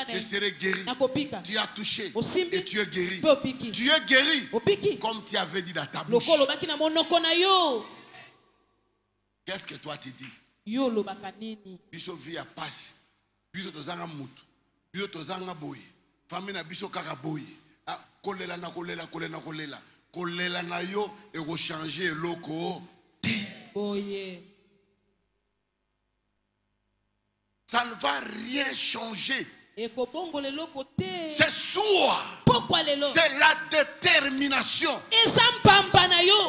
je serais guéri. Tu as touché et tu es guéri. Tu es guéri comme tu avais dit dans ta bouche. Qu'est-ce que toi tu dis? Biso vie a passé. Biso tozanga mutu. Biso tozanga boy. Famille na biso kaka boy. Kolela na kolela. Kolela na yo et rechanger loko. Boye. Ça ne va rien changer. C'est soi. C'est la détermination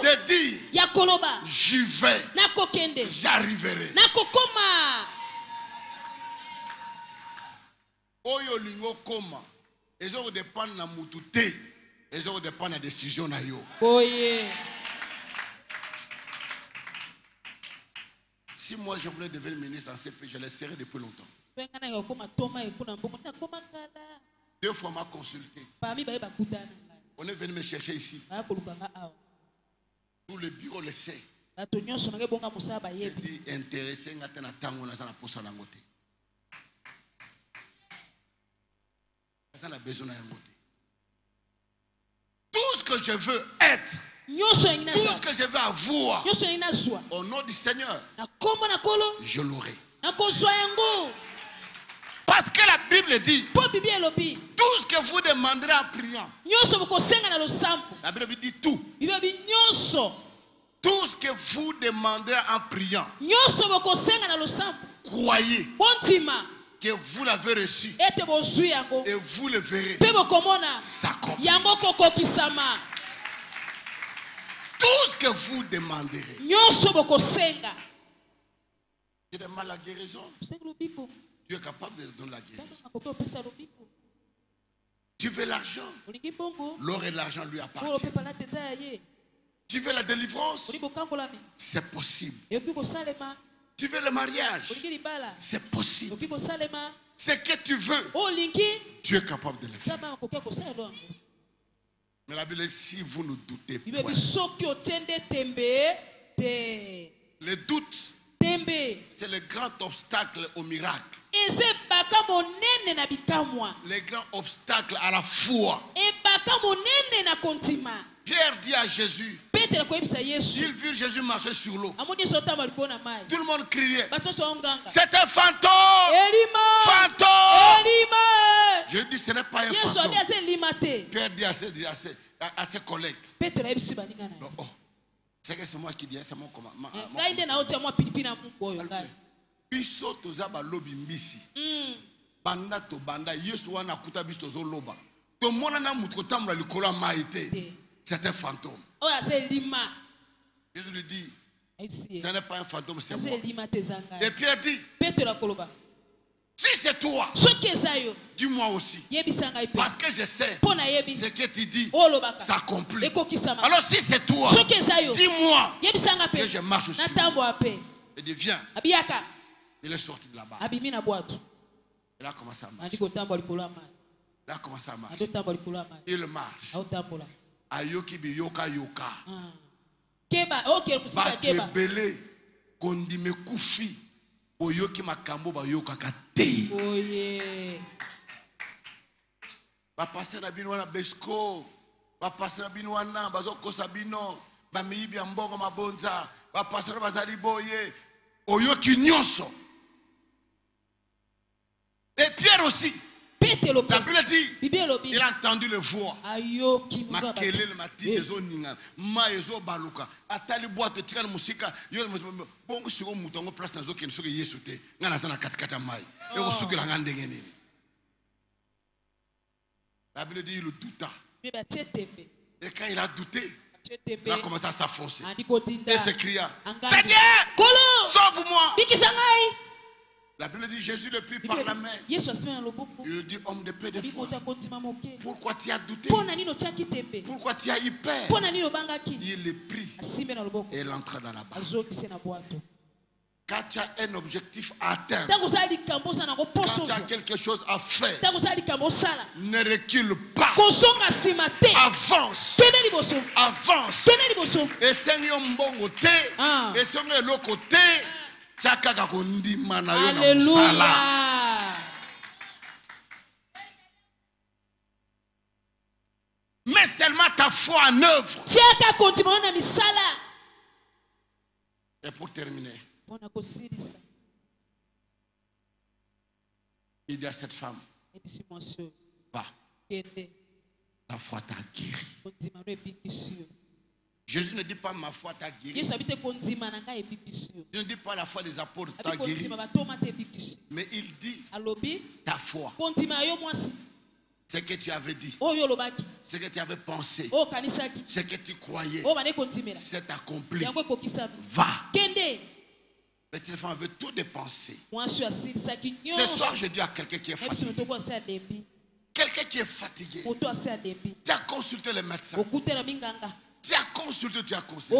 de dire j'y vais, j'arriverai. Oyo lingo koma, ezo dépend na mututé, ezo dépend na décision na yo. Si moi je voulais devenir ministre en CP, je le serais depuis longtemps. 2 fois m'a consulté. On est venu me chercher ici. Tout le bureau le sait. Je dis intéressé à la tango na sana posa na ngote. Ça n'a besoin d'un ngote. Tout ce que je veux être, tout ce que je veux avoir, au nom du Seigneur, je l'aurai. Parce que la Bible dit, tout ce que vous demanderez en priant, la Bible dit tout. Tout ce que vous demanderez en priant, croyez que vous l'avez reçu et vous le verrez s'accomplir. Tout ce que vous demanderez. Tu demandes la guérison. Tu es capable de donner la guérison. Tu veux l'argent. L'or et l'argent lui appartiennent. Tu veux la délivrance. C'est possible. Tu veux le mariage. C'est possible. Ce que tu veux, tu es capable de le faire. Mais la Bible dit, si vous ne doutez pas, le doute, c'est le grand obstacle au miracle. Le grand obstacle à la foi. Pierre dit à Jésus, il vit Jésus marcher sur l'eau. Tout le monde criait, c'est un fantôme. Fantôme. Je dis, ce n'est pas un fantôme. Pierre dit à ses collègues, oh, c'est que c'est moi qui dis, c'est mon commandement. Biso tozaba lobi mbisi. Banda to banda Yesu wana kuta biso tozo loba. To mona na mutu tamla likolo maïté. C'est un fantôme. Jésus lui dit, ce n'est pas un fantôme, c'est moi. Et Pierre dit, si c'est toi, dis-moi aussi. Parce que je sais ce que tu dis s'accomplit. Alors si c'est toi, dis-moi que je marche aussi. Il dit, viens. Il est sorti de là-bas. Il a commencé à marcher. Il a commencé à marcher. Il marche. Ayoki bi yoka yoka. Bakebele kondime kufi. Oyoki makambo ba yoka kate. Ba passer na bino na Besco. Ba passer na bino na bazoko sabino. Ba miibi mbongo mabonza. Ba passer bazali boye. Oyoki nyonso. Et Pierre aussi. La Bible dit, il a entendu le voix. Makele le mati ezo ninga, ma ezo baluka. Atali boite tika musika, yo bongo siko mutongo place nazo ken soki Yesu te. Ngana sana katikata mai. E ko suki la ngandenge nini. La Bible dit il douta. Et quand il a douté, il a commencé à s'affoncer. Et s'écria, Seigneur, sauve-moi. La Bible dit Jésus le prit par la main. Il lui dit, homme de peu de foi, pourquoi tu as douté? Pourquoi tu as eu peur? Il le prit et il entra dans la barque. Quand tu as un objectif à atteindre, Quand tu as quelque chose à faire, ne recule pas. Avance. Avance. Et Seigneur Mbongo te, et Seigneur Loko te, Chakaka kundi mana yo na musala. Mais seulement ta foi en œuvre. Et pour terminer, il dit à cette femme, va, ta foi t'a guéri. Jésus ne dit pas ma foi t'a guéri. Je ne dis pas la foi des apôtres t'a guéri. Mais il dit ta foi. Ce que tu avais dit, ce que tu avais pensé, ce que tu croyais, c'est accompli. Va. Mais cette femme veut tout dépenser. Ce soir, je dis à quelqu'un qui est fatigué. Quelqu'un qui est fatigué. Tu as consulté les médecins. Tu as consulté, tu as consulté.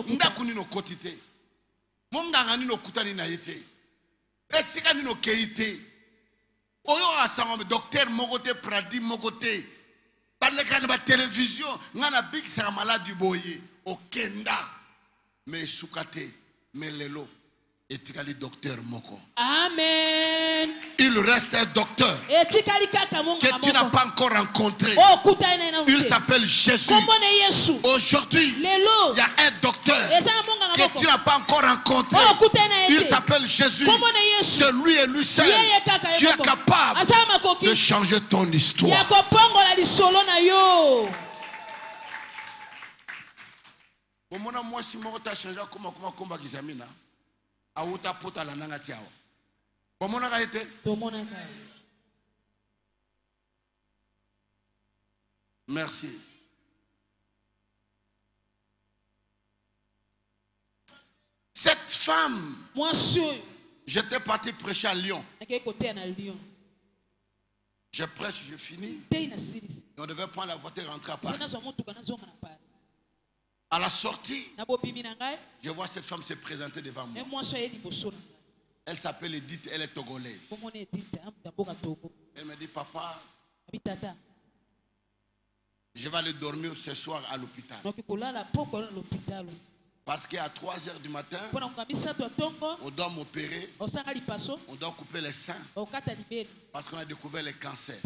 Ndakuni no kotite. Monganga ni no kutani na yete. Esika ni no keite. Oyo asanga docteur mokote pradi mokote. Baleka na télévision ngana big sa malade boye okenda. Mais sukate mais lelo etikali docteur moko. Amen. Il reste un docteur que tu n'as pas encore rencontré. Il s'appelle Jésus. Aujourd'hui, il y a un docteur que tu n'as pas encore rencontré. Il s'appelle Jésus. C'est lui et lui seul. Tu es capable de changer ton histoire. Moi, si moi, tu as changé comme Gizamina. Auta pota la nanga tiao. Comment on a été? Merci. Cette femme, j'étais parti prêcher à Lyon. Je prêche, je finis. Et on devait prendre la voiture et rentrer à Paris. À la sortie, je vois cette femme se présenter devant moi. Elle s'appelle Edith, elle est togolaise. Elle me dit, papa, je vais aller dormir ce soir à l'hôpital. Parce qu'à 3 h du matin, on doit m'opérer, on doit couper les seins. Parce qu'on a découvert les cancers.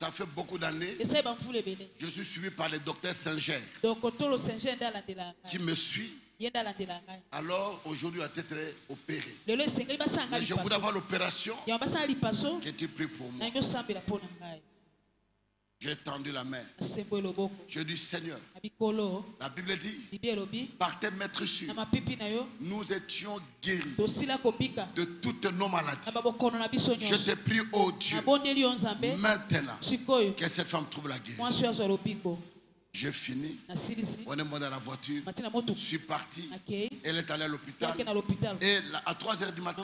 Ça fait beaucoup d'années. Je suis suivi par le docteur Singer qui me suit. Alors aujourd'hui, il va être opéré. Mais je voudrais avoir l'opération. Que tu pries pour moi. J'ai tendu la main. Je dis Seigneur, la Bible dit, par tes maîtres sûrs, nous étions guéris de toutes nos maladies. Je te prie, oh Dieu, maintenant que cette femme trouve la guérison. J'ai fini. On est monté dans la voiture. Je suis parti. Elle est allée à l'hôpital. Et à 3 h du matin,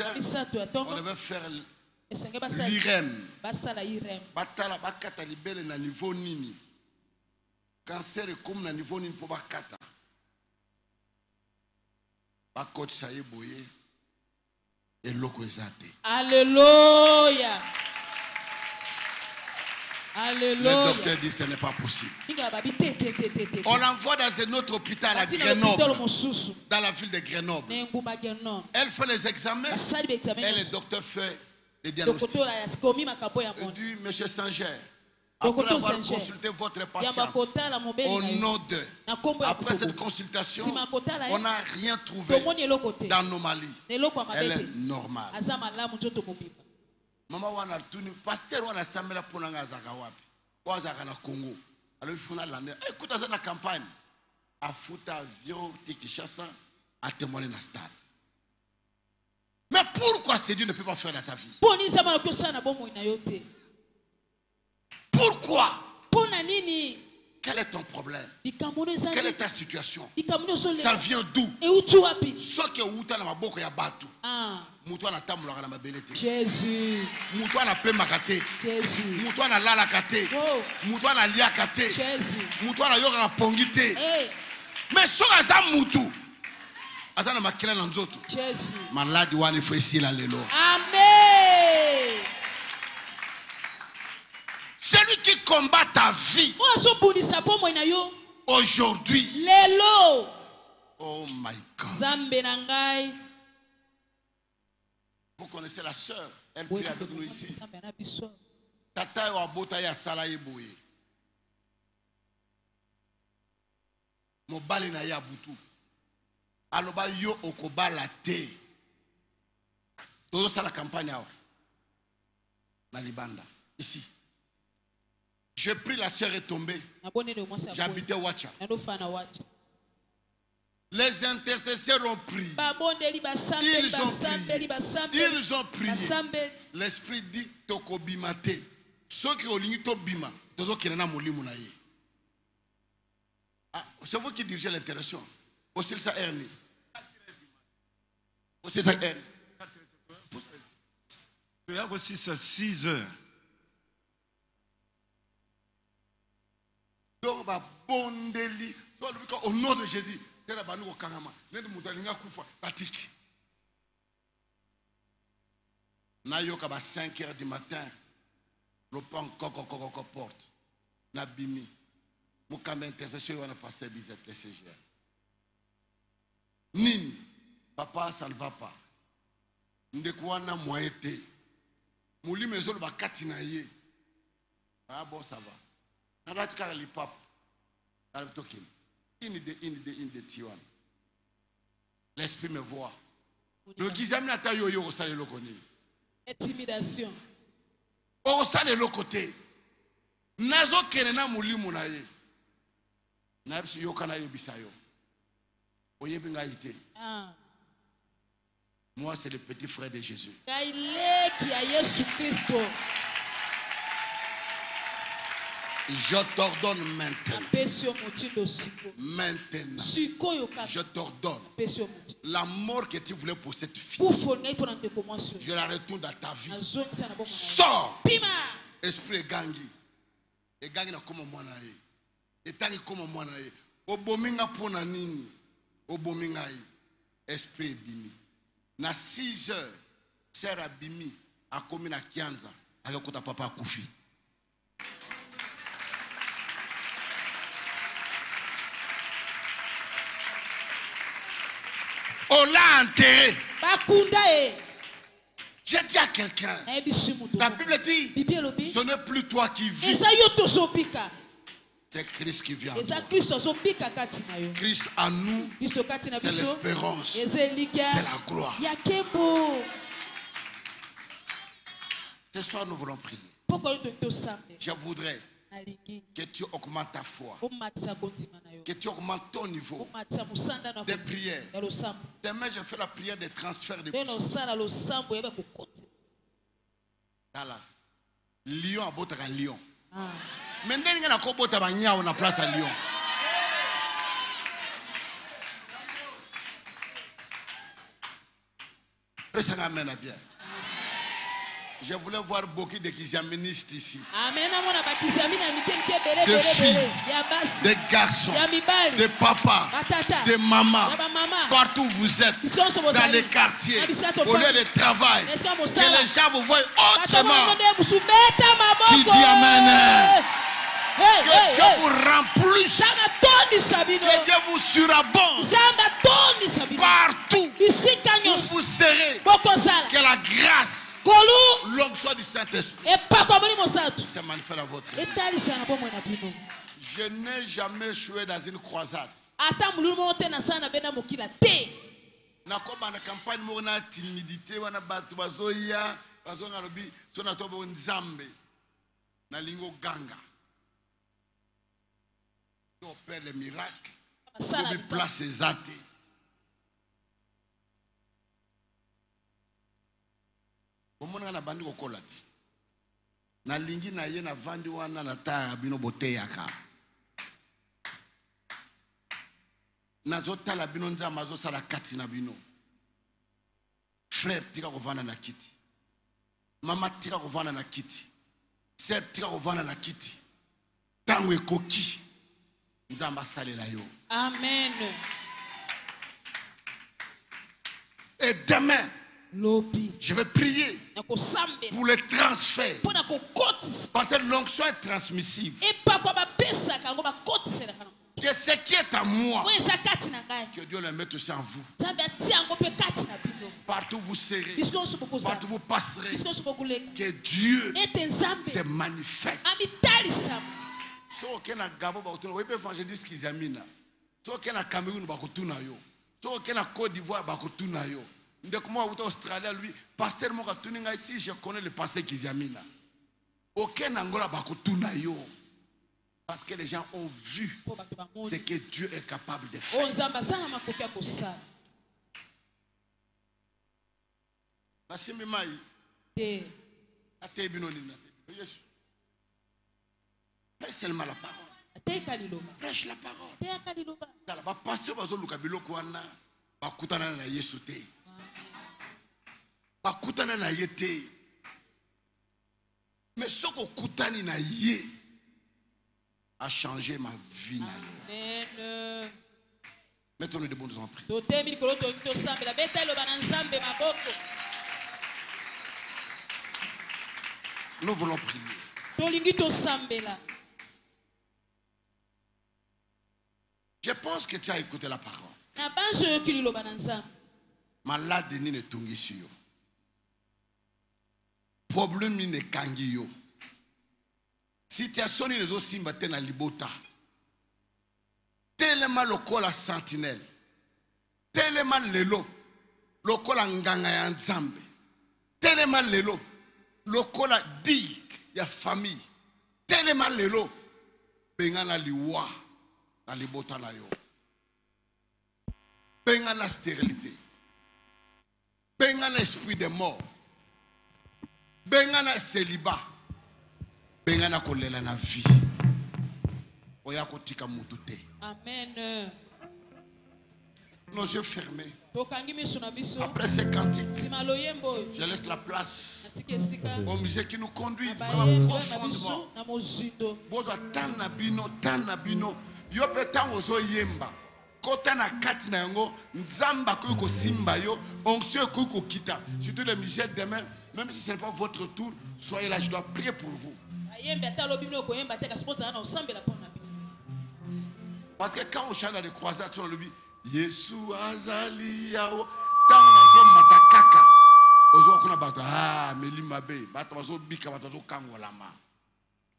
on devait faire l'IREM. Batala bakata libele na niveau nini. Cancer est comme na niveau nini pour bakata. Bakot saye boye. Et loko ezate. Alléluia. Alléluia. Le docteur dit que ce n'est pas possible. On l'envoie dans un autre hôpital à Grenoble, dans la ville de Grenoble. Elle fait les examens et le docteur fait les diagnostics. Il dit, monsieur Singer, après avoir consulté votre patiente, au nom de, après cette consultation, on n'a rien trouvé d'anomalie. Elle est normale. Maman wana tuni pasteur wana samela ponanga azaka wapi wazaka na Congo alors il faut na lande écoute ça na campagne a futa avion Kinshasa a témoigner na stade. Mais pourquoi ce Dieu ne peut pas faire dans ta vie? Pourquoi? Quel est ton problème? Quelle est ta situation? Ça vient d'où? Ce qui est outa na maboko ya batu. Moutoua tamulaka na mabelete. Jésus. Moutoua na pemakate. Jésus. Moutoua na lalakate. Moutoua na liakate. Jésus. Moutoua na yoka pongite. Mais soka za moutou. Azana makila na nzoto. Jésus. Maladi wani faut ici la lelo. Amen. Celui qui combat ta vie aujourd'hui. Lelo. Oh my God. Zambe nangai. Vous connaissez la sœur, elle prie avec nous ici. Tata wa bota ya sala yeboye. Mobali na ya butu. Aloba yo okobala te. Todo ça la campagne awa. Na libanda ici. Je prie, la sœur est tombée. J'habitais Wacha. Les intercesseurs ont prié. Ils ont prié. L'esprit dit tokobimate. Ceux qui ont ligné tobima, tozo kirena molimu na ye. Ah, c'est vous qui dirigez l'interaction. Aussi ça erni. Aussi ça erni. Il y a aussi 6 heures. Donc, bondeli. Au nom de Jésus, c'est la banou au Kanama. N'est-ce pas que Koufa, Batik. Nayoka, 5 heures du matin, le pan coco porte. Nabimi. Moukame intercession, on a passé bizet, les CGR. Nin, papa, ça ne va pas. Ndekouana moyete. Mouli mezo le bakatina ye. Ah bon, ça va. L'esprit me voit. Le gizami n'a pas eu au salé le côté. Intimidation. Au salé le côté. Nazo kenena muli munaye. Naibsi yokana yebisayo. Oye binga ite. Moi c'est le petit frère de Jésus. Kaile qui a Jésus Christ. Je t'ordonne maintenant. Maintenant. Je t'ordonne. La mort que tu voulais pour cette fille. Je la retourne dans ta vie. Sors. Esprit gangi. Et gangi na comme moi na ye. Et tangi comme moi na ye. Obominga pona nini. Obominga ye. Esprit bimi. Na 6 heures. Sera bimi. A komi na kianza. Ayokota papa kufi. On l'a enterré. J'ai dit à quelqu'un, la Bible dit, ce n'est plus toi qui vis. C'est Christ qui vit en toi. Christ en nous, c'est l'espérance de la gloire. Ce soir, nous voulons prier. Je voudrais que tu augmentes ta foi, que tu augmentes ton niveau de prière. Demain, je fais la prière de transfert de puissance. Lyon a beau à Lyon. Maintenant, il y a une place à Lyon. Ça m'amène à bien. Je voulais voir beaucoup de kizaministes ici. De filles, de garçons, de papas, de mamans, partout où vous êtes, dans les quartiers, au lieu de travail, que les gens vous voient autrement. Qui dit Amen? Que Dieu vous remplisse. Que Dieu vous surabonde. Partout où vous serez. Que la grâce, l'onction du Saint-Esprit se manifeste dans votre vie. Je n'ai jamais échoué dans une croisade. Na campagne mona timidité wana batu bazoya bazonga lobi sona to bo nzambe na lingo ganga. Tu opères les miracles. Tu places les athées. Omona na bandi kokolati. Na lingi na ye na vandi wana na ta bino boteyaka. Na zota la bino nza mazo sala kati na bino. Frère tika kovana na kiti. Mama tika kovana na kiti. Sœur tika kovana na kiti. Tango ekoki. Nzamba salela yo. Amen. Et demain, je vais prier pour le transfert. Parce que l'onction est transmissive. Que ce qui est à moi, que Dieu le mette aussi en vous. Partout vous serez, partout vous passerez, que Dieu se manifeste. Si aucun a Gabon, vous pouvez évangéliste qui examine. Si aucun a Cameroun, si aucun a Côte d'Ivoire, dès que moi, Australie, lui, pasteur Mokatuninga ici, je connais le pasteur qui examine. Aucun Angola, Bakutunayo. Parce que les gens ont vu ce que Dieu est capable de faire. Prêche seulement la parole. Prêche la parole. Pasteur Bazolukabilo Kwana, Bakutana na Yesu te. Bakutana na Yete. Mais ce qu'on kutani na Ye a changé ma vie. Amen. Mettons-nous debout, nous en prions. Nous voulons prier. Je pense que tu as écouté la parole. Malade ni ne tungisi yo. Problème ni ne kangi yo. Situation ni ne zo simba te na libota. Tellement lokola sentinelle. Tellement lelo. Lokola nganga ya nzambe. Tellement lelo. Lokola dig ya famille. Tellement lelo. Bengana liwa. Na libota na yo. Bengana stérilité. Bengana esprit de mort. Bengana célibat. Bengana kolela na vie. Oya kotika mutu te. Amen. Nos yeux fermés. Après ces cantiques, je laisse la place aux musées qui nous conduisent vraiment profondément. Bozo tanabino, tanabino. Yope tango zo yemba. Kota na kati na yango, nzamba kuko simba yo, onction kuko kita. Surtout les musées demain, même si ce n'est pas votre tour, soyez là, je dois prier pour vous. Parce que quand on chante dans les croisades, on le dit Yesu azali yao. Tant on a zo matakaka. Ozo kuna bato melima be, bato bazo bika bato bazo kangolama.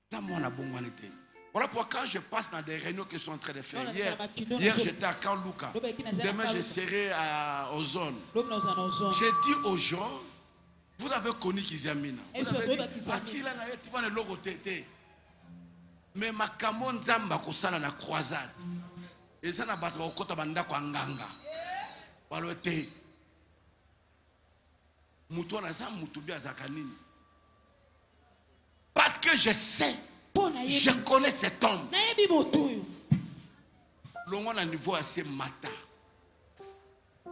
Tant moi na bongwanete. Voilà pourquoi quand je passe dans des réunions que je suis en train de faire. Hier j'étais à Kanluka. Demain je serai à Ozone. J'ai dit aux gens, vous avez connu Kizamina. Vous avez dit, assis là, tu vas le rotéter. Mais ma kamon zamba kosala na croisade. Et ça n'a pas de kota banda kwa nganga. Walote. Muto na sa mutubi azakanini. Parce que je sais. Je connais cet homme. L'on a un niveau assez matin.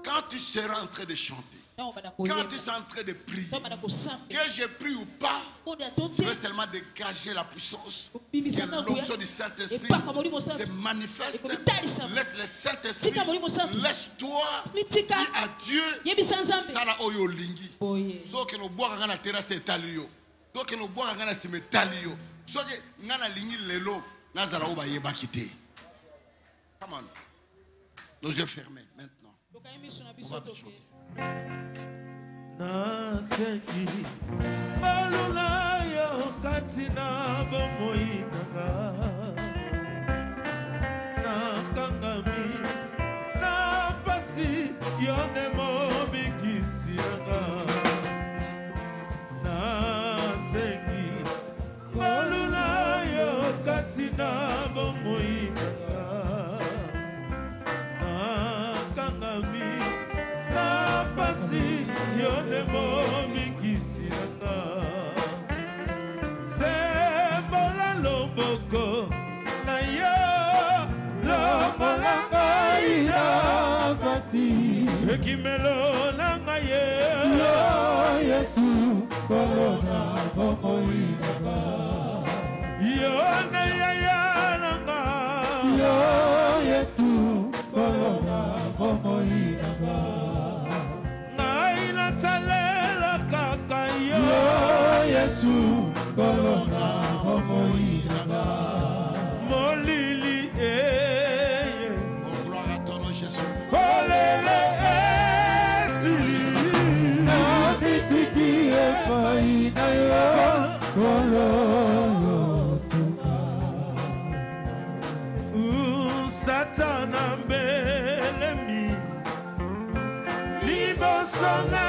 Quand tu seras en train de chanter, quand tu seras en train de prier, que je prie ou pas, je veux seulement dégager la puissance. Que l'onction du Saint-Esprit se manifeste. Laisse le Saint-Esprit, laisse-toi dire à Dieu, Sala Oyo Lingi. So que nous bois à la terrasse et talio. So que nous bois à la cimetalio. So que nous avons lingi lelo. Nazara Oba Yeba Kite. Come on. Nos yeux fermés maintenant. On va chanter. Naseki balula yo katina bomoinanga na kangami na pasi yone mobikisianga naseki balula yo katina bomoinanga na kangami na pasi yone momikisiranga sembola loboko na yo lomolanga ina pasi ekimelo nanga ye yo Yesu kolona bomoinanga yone yaya nanga yo Yesu kolona bomoinanga Yesu kolona homoinanga molili Oh, gloire à ton nom, Jésus. kolele esili nabitiki efaina yo kololo suka Satana mbelemi libosana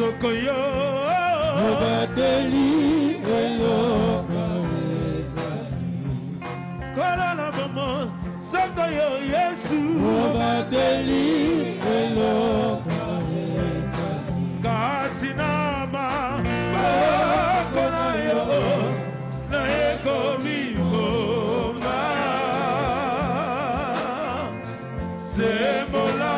Sokoyo Obadeli Eloka Kolala Mama Sokoyo Yesu Obadeli Eloka Katinama Bakonayo Na Ekomi Oma Semola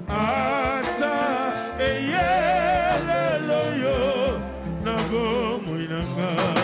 Ata eyelelo yo nabo muinanga